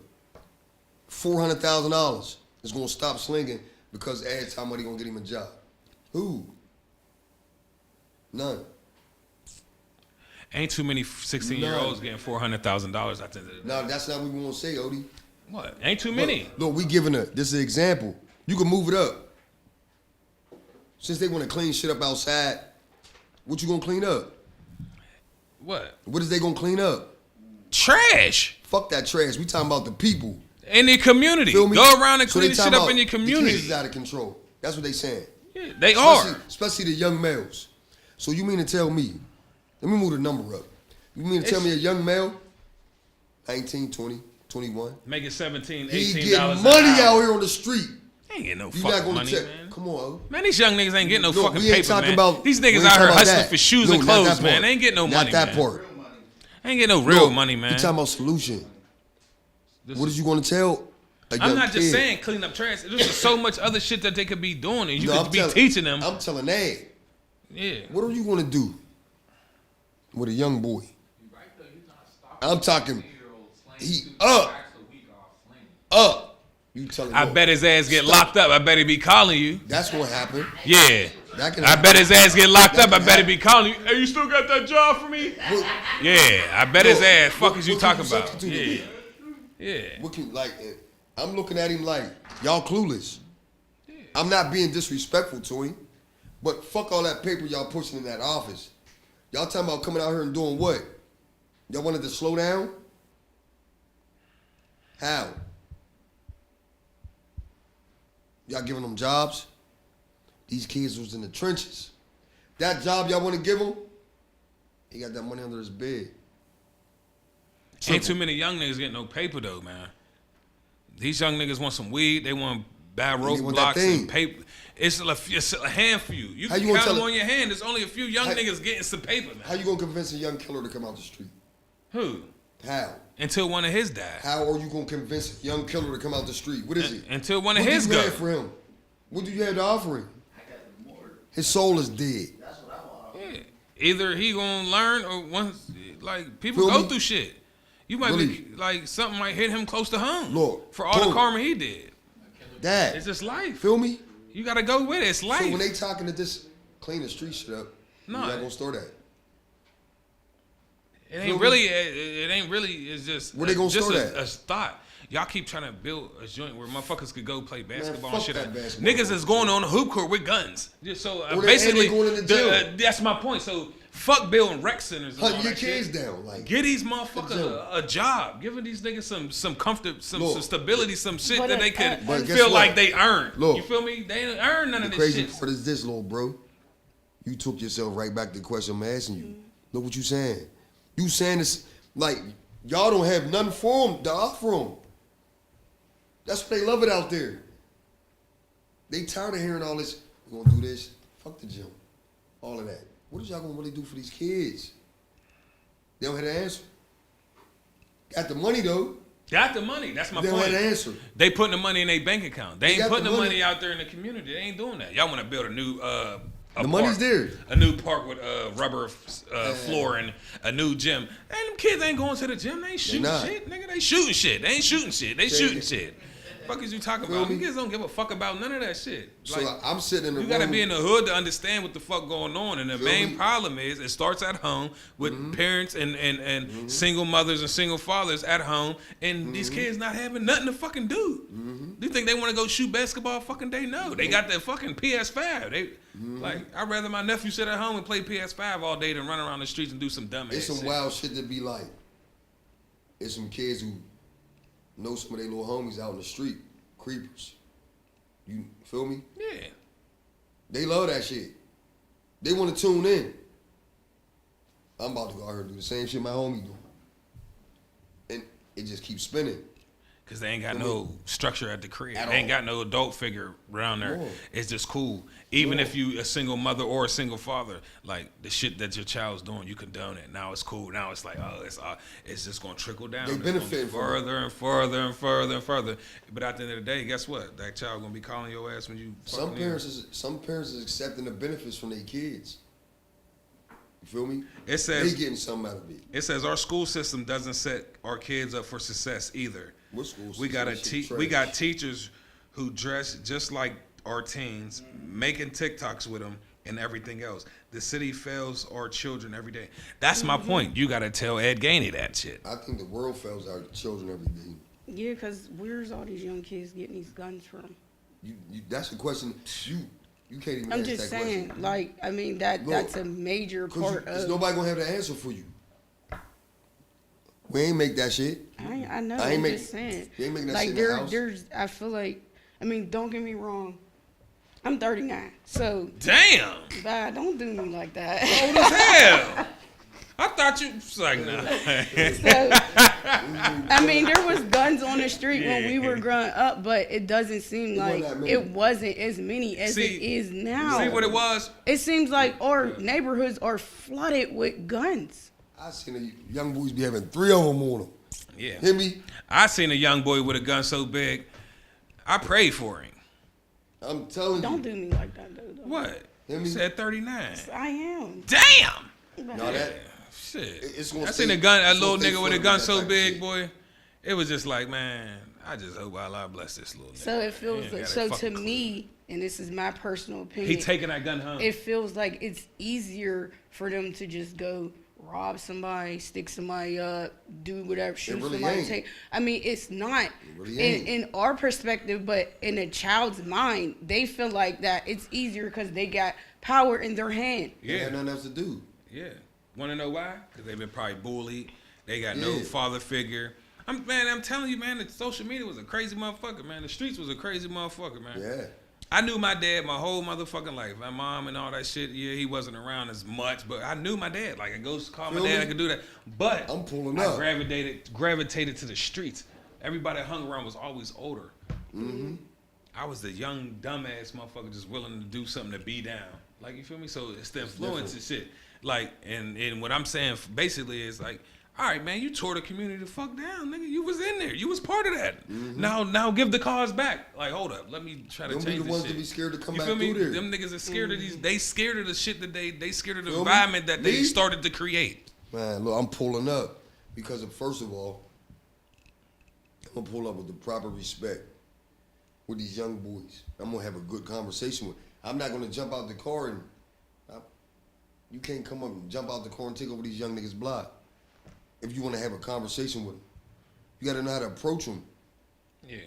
$400,000 is gonna stop slinging because Ed's how much he gonna get him a job? Who? None. Ain't too many 16-year-olds getting $400,000 at the end of the day. No, that's not what we want to say, Odie. What? Ain't too many. Look, we giving this is an example. You can move it up. Since they want to clean shit up outside, what you gonna clean up? What? What is they gonna clean up? Trash. Fuck that trash. We talking about the people. In the community. Feel me? Go around and clean shit up in your community. The kids is out of control. That's what they saying. Yeah, they are. Especially the young males. So you mean to tell me, let me move the number up. You mean to tell me a young male, 19, 20, 21. Making $17, $18 he getting money out here on the street. He ain't getting no fucking money, man. Come on. Man, these young niggas ain't getting no fucking paper, man. About, these niggas out here hustling for shoes and clothes, man. They ain't getting no money, Not that part. Ain't getting no real money, man. You talking about solution. What is you going to tell a young I'm not just kid? saying clean up trash. There's just so much other shit that they could be doing, and you could be teaching them. I'm telling that. Yeah. What are you going to do with a young boy? I'm talking. He up. You telling I bet his ass get locked up. I bet he be calling you. That's what happened. Yeah. I bet his ass get locked up. I bet he be calling you. Hey, you still got that job for me? Yeah. I bet his ass. Fuck is you talking about? Yeah. Yeah. What can I'm looking at him like y'all clueless. Yeah. I'm not being disrespectful to him, but fuck all that paper y'all pushing in that office. Y'all talking about coming out here and doing what? Y'all wanted to slow down? How? Y'all giving them jobs? These kids was in the trenches. That job y'all want to give him, he got that money under his bed. Ain't too many young niggas getting no paper though, man. These young niggas want some weed. They want bad roadblocks and paper. It's a handful. You can count them on your hand. There's only a few young niggas getting some paper, man. How you gonna convince a young killer to come out the street? Who? How? Until one of his died. How are you gonna convince a young killer to come out the street? What is it? Until one of his go. What do you have for him? What do you have to offer him? His soul is dead. That's what I want. Yeah. Either he gonna learn or once like people go through shit. You might be like something might hit him close to home. Look, for all the karma he did. Dad. It's just life. Feel me? You gotta go with it. It's life. So when they talking to this clean the street shit up, you're not gonna store that. It ain't really. It ain't really. It's just. Where they gonna store that? A thought. Y'all keep trying to build a joint where motherfuckers could go play basketball Man, and shit. basketball. Niggas is going on a hoop court with guns. Just so basically, going in the that's my point. So fuck building rec centers. And Hunt your kids down. Like get these motherfuckers a job. Giving these niggas some comfort, some stability, some shit that they can feel like they earned. You feel me? They ain't earned none of this shit. The crazy part is this, little bro. You took yourself right back to the question I'm asking you. Look what you saying. You saying this like y'all don't have nothing for them to offer them. That's what they love it out there. They tired of hearing all this. We're gonna do this. Fuck the gym. All of that. What is y'all gonna really do for these kids? They don't have the answer. Got the money though. Got the money. That's my point. They don't have the answer. They putting the money in their bank account. They ain't putting the money out there in the community. They ain't doing that. Y'all want to build a new the money's there. A new park with rubber flooring, a new gym. And them kids ain't going to the gym. They ain't shooting shit, nigga. They shooting shit. They ain't shooting shit. They shooting shit. Fuck is you talking about? Niggas don't give a fuck about none of that shit. So like, I'm sitting in the room. You gotta be in the hood to understand what the fuck going on. And the main problem is it starts at home with parents and single mothers and single fathers at home, and these kids not having nothing to fucking do. Do you think they want to go shoot basketball fucking day? No. They got that fucking PS5. They like I'd rather my nephew sit at home and play PS5 all day than run around the streets and do some dumb ass shit. It's some wild shit to be like. It's some kids who know some of their little homies out in the street, creepers. You feel me? Yeah. They love that shit. They want to tune in. I'm about to go out here and do the same shit my homie do. And it just keeps spinning. Because they ain't got no structure at the crib. They ain't got no adult figure around there. It's just cool. Even if you a single mother or a single father, like the shit that your child's doing, you condone it. Now it's cool. Now it's like, oh, it's just going to trickle down. They benefit further and further and further and further. But at the end of the day, guess what? That child going to be calling your ass when you Some parents is accepting the benefits from their kids. You feel me? It says they getting something out of it. It says our school system doesn't set our kids up for success either. What school system? We got teachers who dress just like our teens, making TikToks with them and everything else. The city fails our children every day. That's my point. You got to tell Ed Gainey that shit. I think the world fails our children every day. Yeah, because where's all these young kids getting these guns from? You that's the question. You can't even I'm ask just that saying, question. like, I mean, that's a major part of... There's nobody going to have the answer for you. We ain't make that shit. I know, I'm just saying. We ain't making that like, shit in the house. There's, I feel like, I mean, don't get me wrong. I'm 39, so... Damn! Bah, don't do me like that. Old as hell! I thought you was like, nah. So, I mean, there was guns on the street when we were growing up, but it doesn't seem like it wasn't as many as it is now. See what it was? It seems like our neighborhoods are flooded with guns. I seen the young boys be having 3 of them on them. Yeah. Hear me? I seen a young boy with a gun so big, I prayed for him. I'm telling you. Don't do me like that, though. What? Hear You me? said 39. I am. Damn! No, that Shit. it's gonna I seen a little nigga with a gun so big, boy. It was just like, man, I just hope Allah bless this little nigga. So it feels like, so to me, and this is my personal opinion, he taking that gun home. it feels like it's easier for them to just go rob somebody, stick somebody up, do whatever, shoot really somebody. ain't. I mean, it's not really ain't. in our perspective, but in a child's mind, they feel like that it's easier because they got power in their hand. They have nothing else to do. Yeah. Want to know why? Because they've been probably bullied. They got no father figure. I'm telling you, man, the social media was a crazy motherfucker, man. The streets was a crazy motherfucker, man. Yeah. I knew my dad my whole motherfucking life. My mom and all that shit. Yeah, he wasn't around as much, but I knew my dad. Like I go call my dad, I could do that. But I'm pulling I up. gravitated to the streets. Everybody I hung around was always older. Mm-hmm. I was the young dumbass motherfucker just willing to do something to be down. Like you feel me? So it's the influence and shit. Like and what I'm saying basically is like, all right, man, you tore the community the fuck down, nigga. You was in there. You was part of that. Mm-hmm. Now give the cause back. Like, hold up. Let me try to change this shit. Them be the ones that be scared to come you back feel me? through there. Them niggas are scared of these. They scared of the shit that they scared of the environment that they started to create. Man, look, I'm pulling up because first of all, I'm gonna pull up with the proper respect with these young boys. I'm gonna have a good conversation with. I'm not gonna jump out the car and you can't come up and jump out the car and take over these young niggas' block. If you want to have a conversation with them, you gotta know how to approach them. Yeah.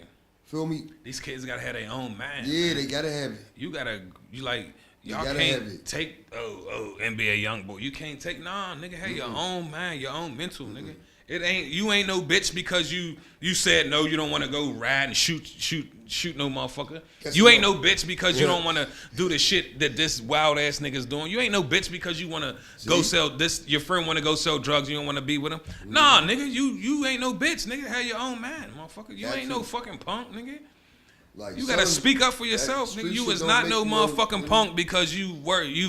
Feel me? These kids gotta have their own mind. Yeah, they gotta have it. Y'all can't take NBA young boy. You can't take nigga. Have your own mind, your own mental, nigga. You ain't no bitch because you said no. You don't want to go ride and shoot no motherfucker. You ain't no bitch because you don't want to do the shit that this wild ass nigga's doing. You ain't no bitch because you want to go sell this. Your friend want to go sell drugs. You don't want to be with him. Nah, nigga, you ain't no bitch, nigga. Have your own mind, motherfucker. You ain't no fucking punk, nigga. Like you gotta speak up for yourself, nigga. You is not no motherfucking punk because you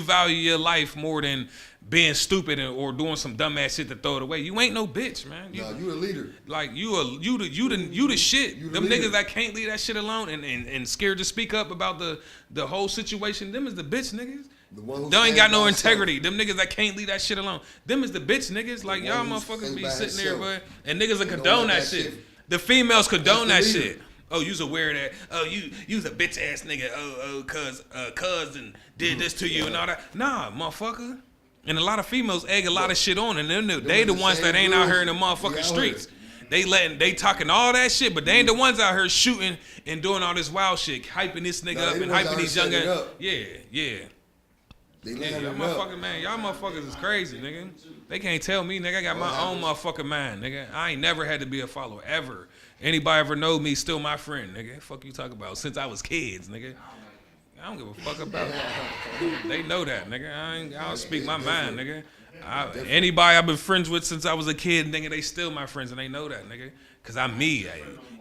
value your life more than being stupid or doing some dumbass shit to throw it away. You ain't no bitch, man. You a leader. Like you the shit. Them niggas that can't leave that shit alone and scared to speak up about the whole situation. Them is the bitch niggas. They ain't got no integrity. Them niggas that can't leave that shit alone. Them is the bitch niggas. Like y'all motherfuckers be sitting there, but and niggas will condone that shit. The females condone that shit. Oh, you's aware of that. Oh, you's a bitch ass nigga. Cousin did this to you and all that. Nah, motherfucker. And a lot of females egg a lot of shit on, and they the ones that ain't out here in the motherfucking streets. They talking all that shit, but they ain't the ones out here shooting and doing all this wild shit, hyping this nigga up and hyping these young guys. Yeah. Y'all motherfucking man, y'all motherfuckers is crazy, nigga. They can't tell me, nigga. I got my own motherfucking mind, nigga. I ain't never had to be a follower ever. Anybody ever know me, still my friend, nigga. Fuck you talking about? Since I was kids, nigga. I don't give a fuck about it. They know that, nigga. I don't speak my mind, nigga. Anybody I've been friends with since I was a kid, nigga, they still my friends and they know that, nigga. Cause I'm me.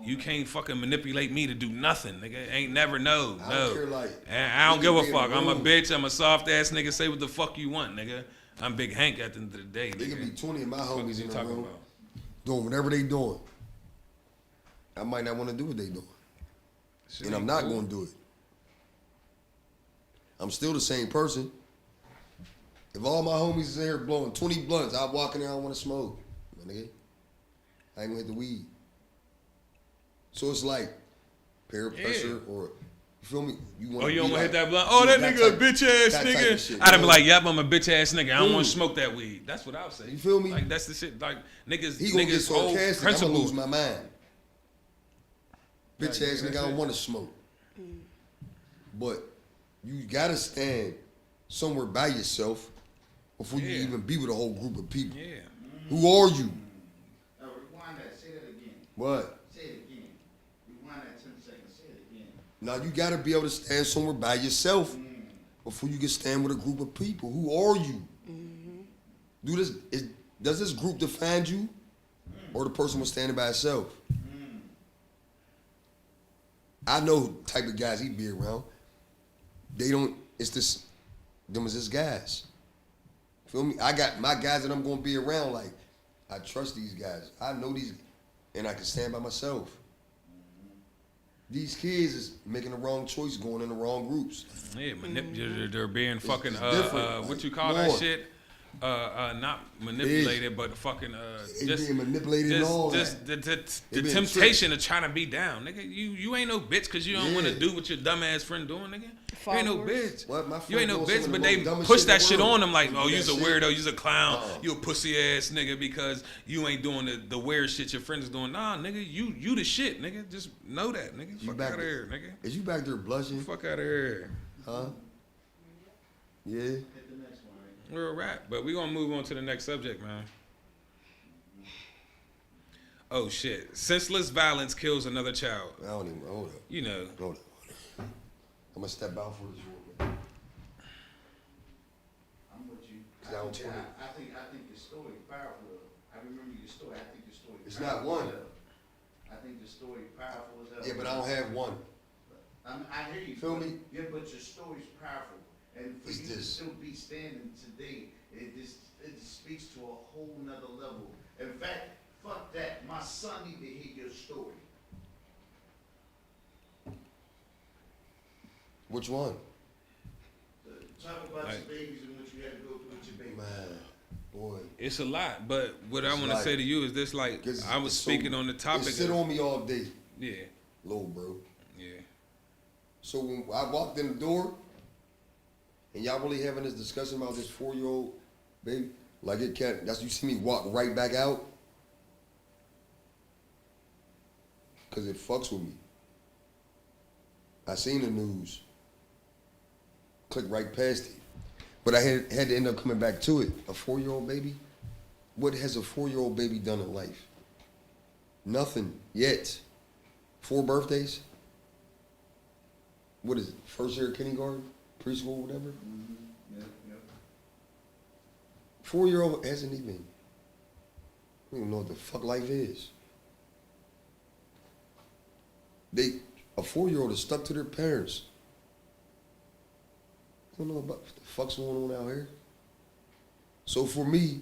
You can't fucking manipulate me to do nothing, nigga. Ain't never no. I don't give a fuck. I'm a bitch. I'm a soft ass nigga. Say what the fuck you want, nigga. I'm Big Hank at the end of the day, nigga. They can be 20 of my homies in the room about? doing whatever they doing. I might not want to do what they doing. And I'm not going to do it. I'm still the same person. If all my homies is in here blowing 20 blunts, I walk in there, I don't want to smoke. Nigga, I ain't gonna hit the weed. So it's like peer pressure or, you feel me? You don't want to hit that blunt? Oh, that nigga a bitch ass nigga. I'd be like, yep, I'm a bitch ass nigga. I don't want to smoke that weed. That's what I would say. You feel me? Like, that's the shit. Like, niggas, he gonna get sarcastic, I'm gonna lose my mind. Bitch ass nigga, I don't want to smoke. But you gotta stand somewhere by yourself before you even be with a whole group of people. Yeah. Who are you? Rewind that. Say that again. What? Say it again. Rewind that 10 seconds. Say it again. Now you gotta be able to stand somewhere by yourself before you can stand with a group of people. Who are you? Does this group define you, or the person was standing by himself? I know the type of guys he be around. They don't. It's this. Them is his guys. Feel me? I got my guys that I'm gonna be around. Like, I trust these guys. I know these, and I can stand by myself. These kids is making the wrong choice, going in the wrong groups. Yeah, they're being fucking what you call Lord. that shit? Not manipulated, but fucking just being manipulated and all just that. The temptation of trying to be down, nigga. You ain't no bitch because you don't want to do what your dumb ass friend doing, nigga. You ain't no bitch. You ain't no bitch, but they push that shit on them like, oh, you's a weirdo, you's a clown, you a pussy ass nigga because you ain't doing the weird shit your friend is doing. Nah, nigga, you the shit, nigga. Just know that, nigga. Fuck out of here, nigga. Is you back there blushing? Fuck out of here. Huh? Yeah. We're a wrap, but we're gonna move on to the next subject, man. Oh shit. Senseless violence kills another child. I don't even hold up. You know. Hold up. I'm gonna step out for this one. I'm with you. Cause I don't I think your story is powerful. I remember your story. I think your story is It's powerful. not one. I think your story is powerful as hell. Yeah, but I don't have one. I hear you. Feel me? Yeah, but your story's powerful. And for It's you to this. still be standing today, it just speaks to a whole nother level. In fact, fuck that. My son need to hear your story. Which one? Talk about Like- your babies and what you had to go through with your babies. Man, boy. It's a lot, but what I It's want to like- say to you is this: like 'Cause I was it's speaking on the topic. It sit of- on me all day, yeah, little bro. yeah. So when I walked in the door, and y'all really having this discussion about this 4-year-old baby, like it can't. That's you see me walk right back out, cause it fucks with me. I seen the news, clicked right past it, but I had to end up coming back to it. A 4-year-old baby. What has a 4-year-old baby done in life? Nothing yet. 4 birthdays. What is it? First year of kindergarten, preschool, whatever. Yep. 4-year-old hasn't even. I don't even know what the fuck life is. A 4-year-old is stuck to their parents. I don't know about what the fuck's going on out here. So for me,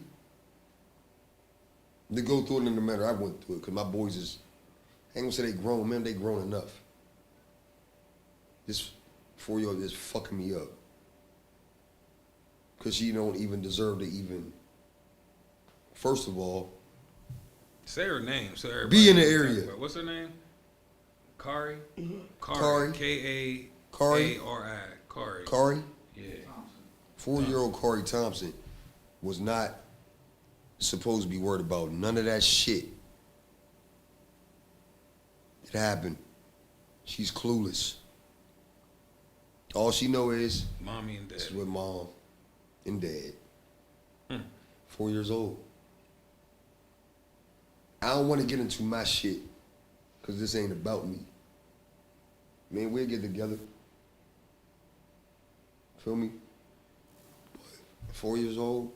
to go through it in the manner I went through it, because my boys is, I ain't gonna say they grown, man, they grown enough. This 4-year-old is fucking me up. Because she don't even deserve to even, first of all, Say her name. So everybody be in the knows what I'm area. talking about. What's her name? Kari. Kari. Kari. Kari. Kari, Yeah. 4-year-old Kari Thompson was not supposed to be worried about none of that shit. It happened. She's clueless. All she know is Mommy and it's Dad. with mom and dad. 4 years old. I don't want to get into my shit because this ain't about me. Man, we'll get together. Feel me? But 4 years old.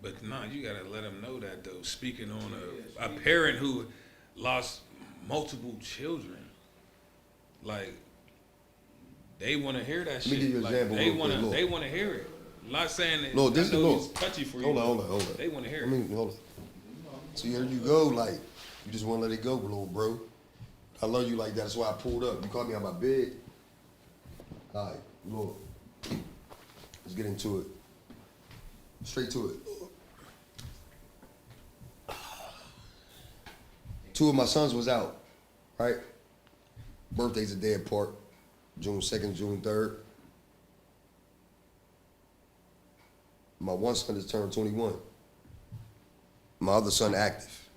But nah, you gotta let them know that though. Speaking on a parent who lost multiple children, like they want to hear that Let me shit. give you an Like, example they real want quick, to. look. They want to hear it. I'm not saying that. No, this I know is it's touchy for you. Hold on. They want to hear I it. mean, hold on. So here you go, like, you just want to let it go, little bro. I love you like that. That's why I pulled up. You caught me on my bed. All right, look. Let's get into it. Straight to it. 2 of my sons was out, right? Birthdays a day apart. June 2nd, June 3rd. My one son just turned 21. My other son active.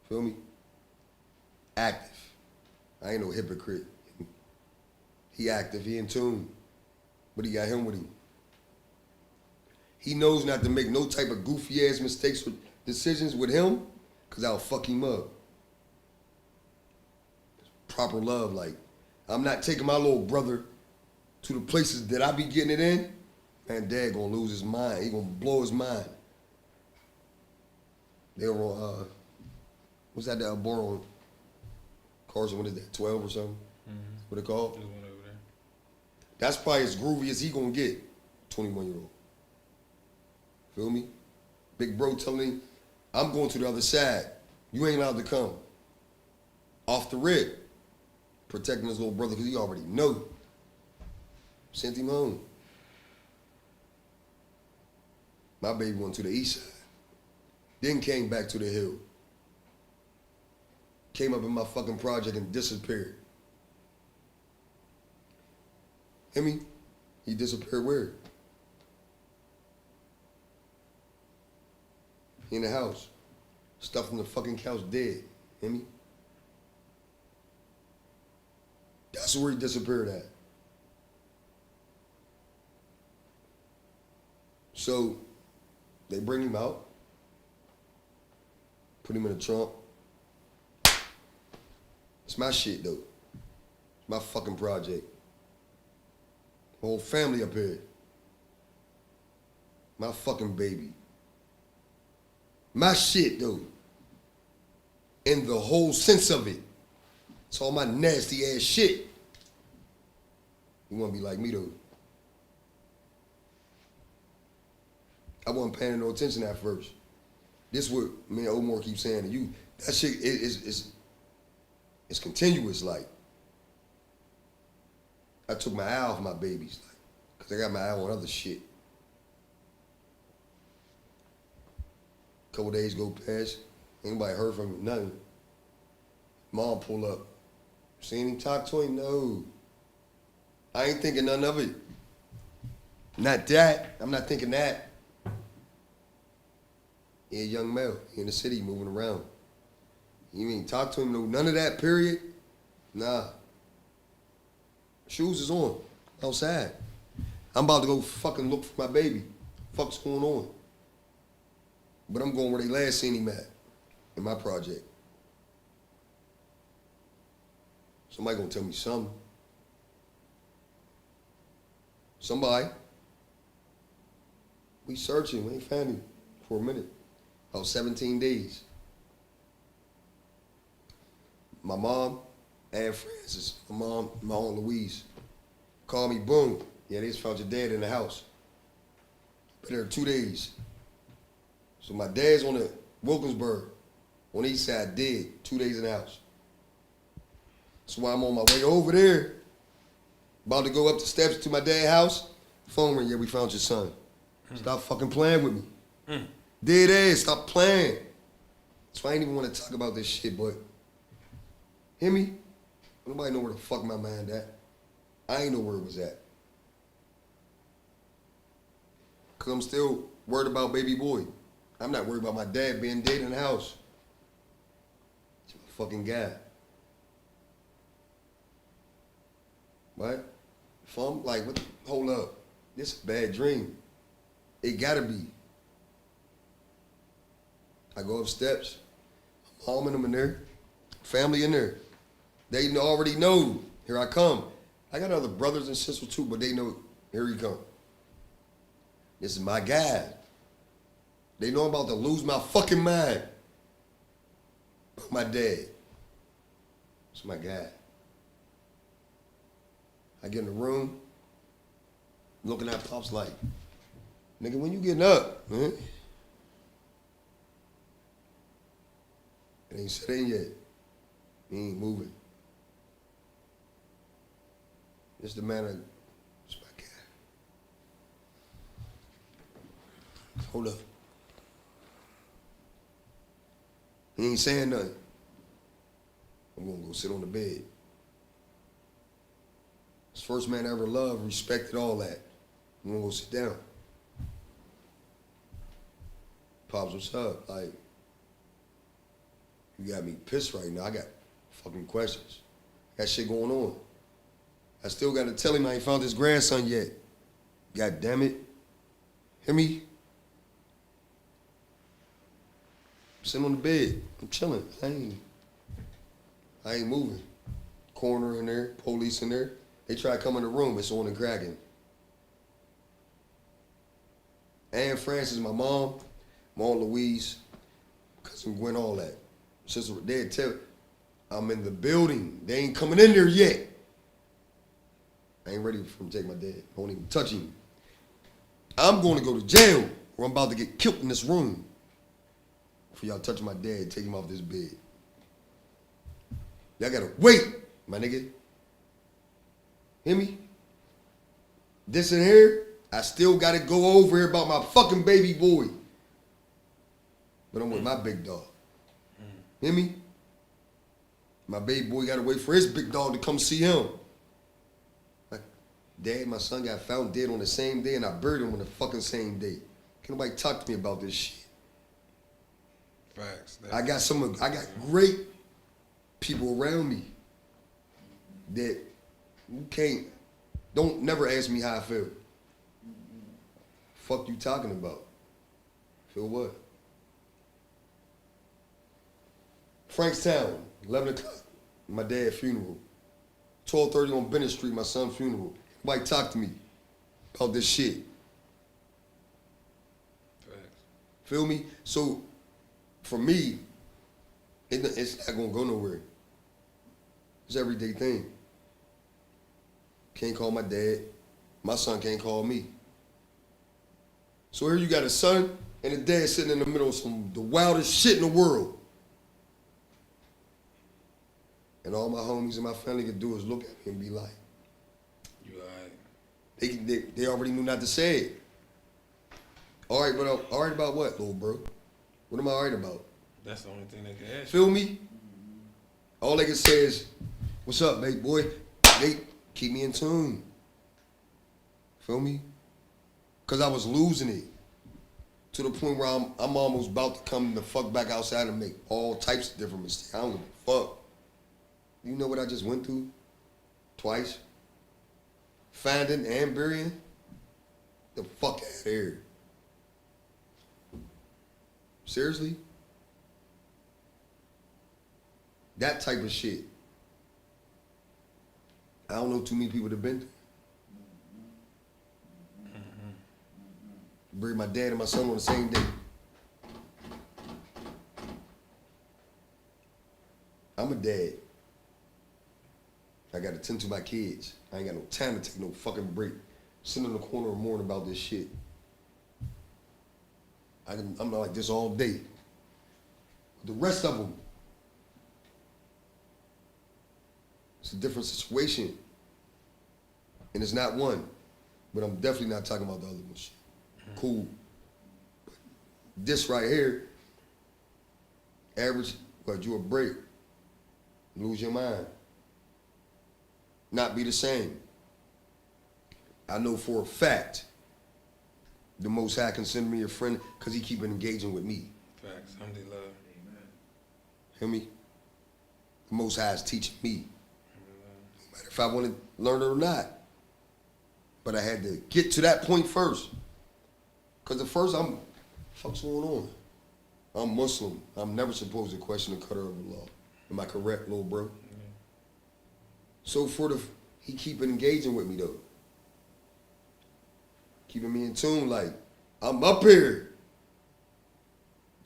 Feel me? Active. I ain't no hypocrite. He active, he in tune. But he got him with him. He knows not to make no type of goofy ass mistakes or decisions with him, cause I'll fuck him up. Proper love, like, I'm not taking my little brother to the places that I be getting it in. Man, dad gonna lose his mind. He gonna blow his mind. They were on, what's that bar on Carson? What is that, 12 or something? What it called? There's one over there. That's probably as groovy as he gonna get, 21-year-old. Feel me? Big bro telling him, I'm going to the other side. You ain't allowed to come. Off the rip. Protecting his little brother because he already know. Sent him home. My baby went to the east side. Then came back to the hill. Came up in my fucking project and disappeared. I mean, he disappeared where? In the house. Stuffed in the fucking couch dead. Hear me? That's where he disappeared at. So, they bring him out. Put him in the trunk. It's my shit, though. It's my fucking project. Whole family up here. My fucking baby. My shit, though. In the whole sense of it. It's all my nasty ass shit. You wanna be like me, though. I wasn't paying no attention at first. This what me and Omar keep saying to you. That shit is continuous, like. I took my eye off my babies, like, cause I got my eye on other shit. Couple days go past, ain't nobody heard from him, nothing. Mom pull up. Seen him, talk to him? No. I ain't thinking none of it. Not that. I'm not thinking that. He a young male. He in the city moving around. You ain't talk to him, no, none of that, period. Nah. Shoes is on. Outside. I'm about to go fucking look for my baby. Fuck's going on? But I'm going where they last seen him at. In my project. Somebody gonna tell me something. Somebody. We searching, we ain't found him for a minute. About 17 days. My mom, Aunt Francis, my mom, my Aunt Louise, called me, boom. Yeah, they just found your dad in the house. Been there 2 days. So my dad's on the Wilkinsburg, on the east side, dead, 2 days in the house. So while I'm on my way over there, about to go up the steps to my dad's house, phone ring, yeah, we found your son. Stop fucking playing with me. Dead ass, stop playing. So I ain't even want to talk about this shit, but hear me? Nobody know where the fuck my mind at. I ain't know where it was at. Cause I'm still worried about baby boy. I'm not worried about my dad being dead in the house. He's a fucking guy. Right? If I'm like, hold up. This is a bad dream. It gotta be. I go up steps, mom and them in there, family in there. They already know, here I come. I got other brothers and sisters too, but they know, here he come. This is my guy. They know I'm about to lose my fucking mind. My dad. It's my guy. I get in the room, looking at Pops like, nigga, when you getting up, man? It ain't set in yet. He ain't moving. It's the man of, it's my guy. Hold up. He ain't saying nothing. I'm gonna go sit on the bed. His first man I ever loved, respected all that. I'm gonna go sit down. Pops, what's up? Like, you got me pissed right now. I got fucking questions. Got shit going on. I still gotta tell him I ain't found his grandson yet. God damn it. Hear me? I'm sitting on the bed. I'm chilling. I ain't moving. Coroner in there, police in there. They try to come in the room. It's on and cracking. Aunt Francis, my mom, my Aunt Louise, cousin Gwen, all that. Sister, they'd tell me, I'm in the building. They ain't coming in there yet. I ain't ready for them to take my dad. I won't even touch him. I'm going to go to jail or I'm about to get killed in this room for y'all touching my dad and take him off this bed. Y'all gotta wait, my nigga. Hear me? This in here, I still gotta go over here about my fucking baby boy. But I'm with my big dog. Hear me? My baby boy gotta wait for his big dog to come see him. My dad, my son got found dead on the same day and I buried him on the fucking same day. Can't nobody talk to me about this shit. Facts. I got great people around me that you don't never ask me how I feel. Fuck you talking about? Feel what? Frankstown, 11 o'clock. My dad's funeral. 12:30 on Bennett Street, my son's funeral. Nobody talk to me about this shit. Facts. Feel me? So, for me, it's not gonna go nowhere. It's an everyday thing. Can't call my dad. My son can't call me. So here you got a son and a dad sitting in the middle of the wildest shit in the world. And all my homies and my family can do is look at me and be like, You alright? they already knew not to say it. All right, but all right about what, little bro? What am I all right about? That's the only thing they can ask. Feel me? All they can say is, what's up, big boy? They keep me in tune. Feel me? Because I was losing it to the point where I'm almost about to come the fuck back outside and make all types of different mistakes. I don't give a fuck. You know what I just went through? Twice. Finding and burying? The fuck out of here. Seriously? That type of shit. I don't know too many people that have been through. Buried my dad and my son on the same day. I'm a dad. I gotta tend to my kids. I ain't got no time to take no fucking break. Sitting in the corner and mourning about this shit. I'm like this all day. The rest of them, it's a different situation. And it's not one. But I'm definitely not talking about the other one shit. Cool. But this right here, average, but you a break. Lose your mind. Not be the same. I know for a fact the Most High consider me a friend because he keep engaging with me. Facts. Alhamdulillah. Hear me? The Most High is teaching me. No matter if I want to learn it or not. But I had to get to that point first. Because at first fuck's going on? I'm Muslim. I'm never supposed to question the qadar of Allah. Am I correct, little bro? Yeah. So he keep engaging with me though. Keeping me in tune like, I'm up here.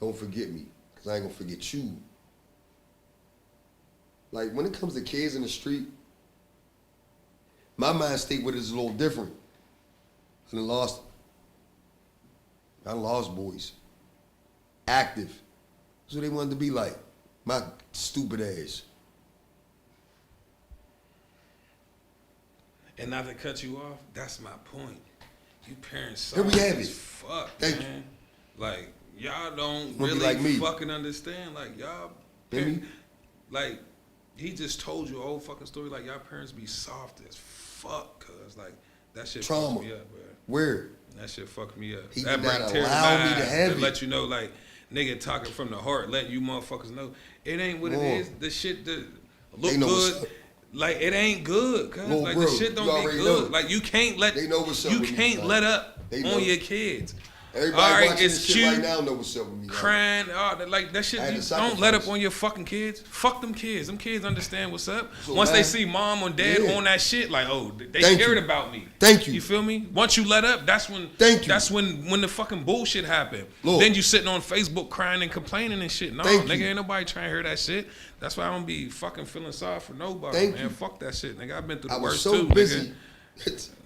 Don't forget me, because I ain't gonna forget you. Like when it comes to kids in the street, my mind state with it is a little different. I done lost boys. Active. That's what they wanted to be like. My stupid ass. And not to cut you off, that's my point. You parents Here we have it. Fuck, Thank man. You. Like, y'all don't really really like me. fucking understand. Like, y'all like, he just told you a whole fucking story. Like, y'all parents be soft as fuck, cuz. Like, that shit Trauma. fucked me up, bro. Where? That shit fucked me up. He that did not allow me to have it. Let you know, like, nigga talking from the heart, letting you motherfuckers know it ain't what it is. The shit that look good, like it ain't good, cuz. Like bro, the shit don't be good. know. Like you can't let you can't let up on your kids. Everybody all right, watching it's this cute. Shit right now know what's up with me. Crying, like that shit. You don't let up on your fucking kids. Fuck them kids. Them kids understand what's up. So Once they see mom or dad on that shit, like, oh, they cared about me. Thank you. You feel me? Once you let up, that's when. Thank you. That's when the fucking bullshit happen. Lord. Then you sitting on Facebook crying and complaining and shit. No, Thank nigga, you. ain't nobody trying to hear that shit. That's why I don't be fucking feeling sorry for nobody, Thank man. you. Fuck that shit, nigga. I've been through the I was worst so too, busy. nigga.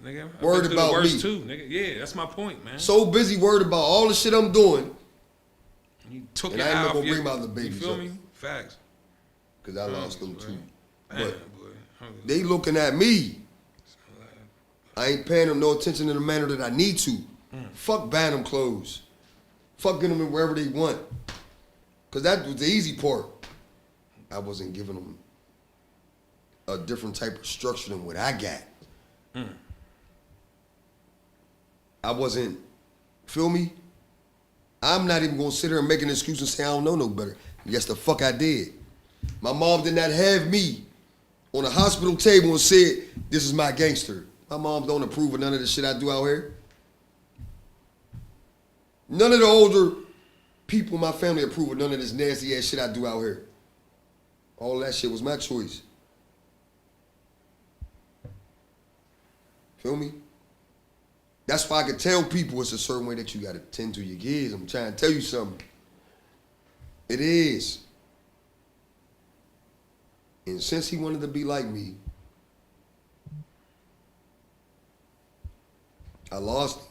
Nigga, I've Worried been through about the worst me. too, nigga. Yeah, that's my point, man. So busy worried about all the shit I'm doing. You took And your I ain't eye gonna off your, bring my other babies you feel up. me? Facts. Because I lost them too. Damn, But boy. they looking at me. I ain't paying them no attention in the manner that I need to. Fuck buying them clothes. Fuck getting them wherever they want. Because that was the easy part. I wasn't giving them a different type of structure than what I got. I wasn't, feel me? I'm not even gonna sit here and make an excuse and say I don't know no better. Yes, the fuck I did. My mom did not have me on a hospital table and said, this is my gangster. My mom don't approve of none of the shit I do out here. None of the older people in my family approve of none of this nasty ass shit I do out here. All that shit was my choice. Feel me? That's why I can tell people it's a certain way that you gotta tend to your kids. I'm trying to tell you something. It is. And since he wanted to be like me, I lost him.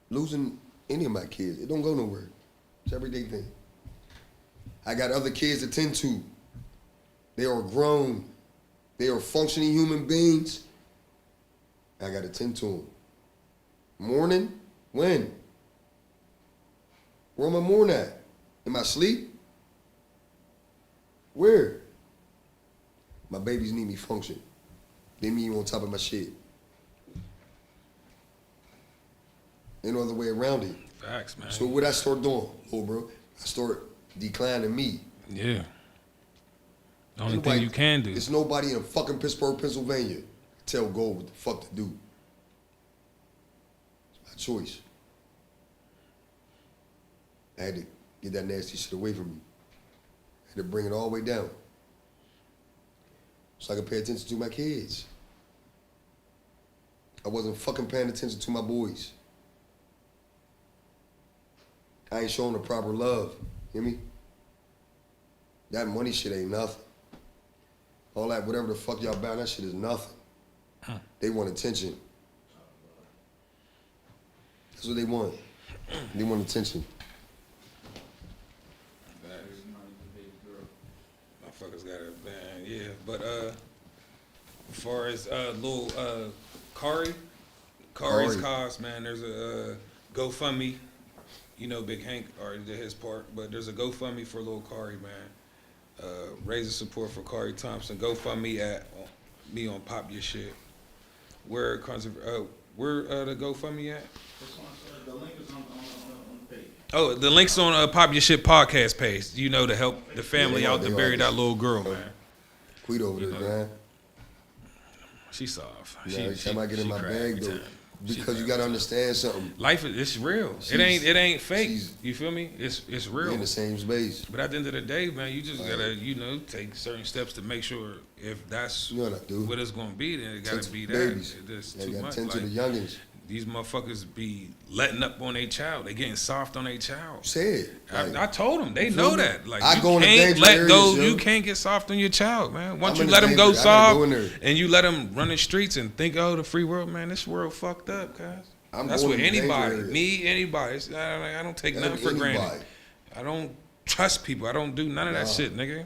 Losing any of my kids, it don't go nowhere. It's an everyday thing. I got other kids to tend to. They are grown. They are functioning human beings. I got to tend to them. Morning? When? Where am I morning at? Am I asleep? Where? My babies need me function. They need me on top of my shit. Ain't no other way around it. Facts, man. So what I start doing, bro? I start declining me. Yeah. The only thing you can do. There's nobody in fucking Pittsburgh, Pennsylvania tell Gold what the fuck to do. It's my choice. I had to get that nasty shit away from me. I had to bring it all the way down. So I could pay attention to my kids. I wasn't fucking paying attention to my boys. I ain't showing the proper love. Hear me? That money shit ain't nothing. All that, whatever the fuck y'all about, that shit is nothing. They want attention. That's what they want. They want attention. Motherfuckers got a band, yeah. But as far as little Kari's cause, man, there's a GoFundMe. You know, Big Hank already did his part, but there's a GoFundMe for little Kari, man. Raising support for Kari Thompson. GoFundMe at me on Pop Your Shit. Where the GoFundMe at? The link is on the page. Oh, the link's on Pop Your Shit podcast page. You know, to help the family out to bury that little girl, man. Quit over there, man. She's soft. Yeah, every time I get in my bag, though. Because you gotta understand something. Life is it's real. It ain't fake. You feel me? It's real. We're in the same space. But at the end of the day, man, you just gotta take certain steps to make sure if that's what it's gonna be, then it gotta be that. Babies. It's too much. Tend to the youngins. These motherfuckers be letting up on their child. They getting soft on their child. Say it. I told them. They know that. Like I you go can't let areas, go. yo. You can't get soft on your child, man. Once you let them go soft, and you let them run the streets and think, oh, the free world, man, this world fucked up, guys. That's with anybody. Me, anybody. I don't take nothing for granted. I don't trust people. I don't do none of that shit, nigga.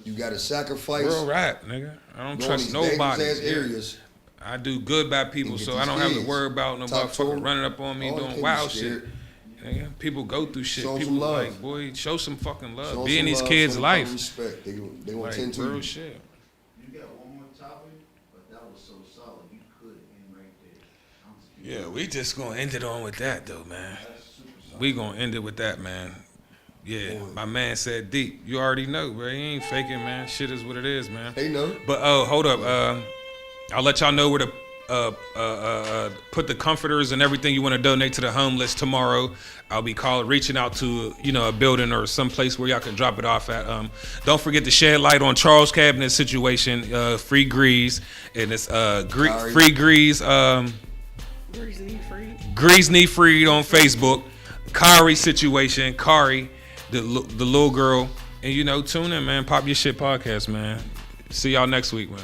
You gotta sacrifice. Real rap, nigga. I don't trust nobody. Areas. I do good by people, so I don't have to worry about nobody fucking running up on me doing wild shit. Nigga, people go through shit. People like, boy, show some fucking love. Be in these kids' life. Respect. They want like, to real shit. You got one more topic, but that was so solid. You could end right there. Yeah, we just gonna end it on with that though, man. We gonna end it with that, man. Yeah, my man said deep. You already know, bro. He ain't faking, man. Shit is what it is, man. They know. But hold up. I'll let y'all know where to put the comforters and everything you want to donate to the homeless tomorrow. I'll be reaching out to a building or some place where y'all can drop it off at. Don't forget to shed light on Charles Cabinet's situation. Free Grease, and it's free Grease. Grease Knee Freed on Facebook. Kari situation. Kari, the little girl, and tune in, man. Pop Your Shit podcast, man. See y'all next week, man.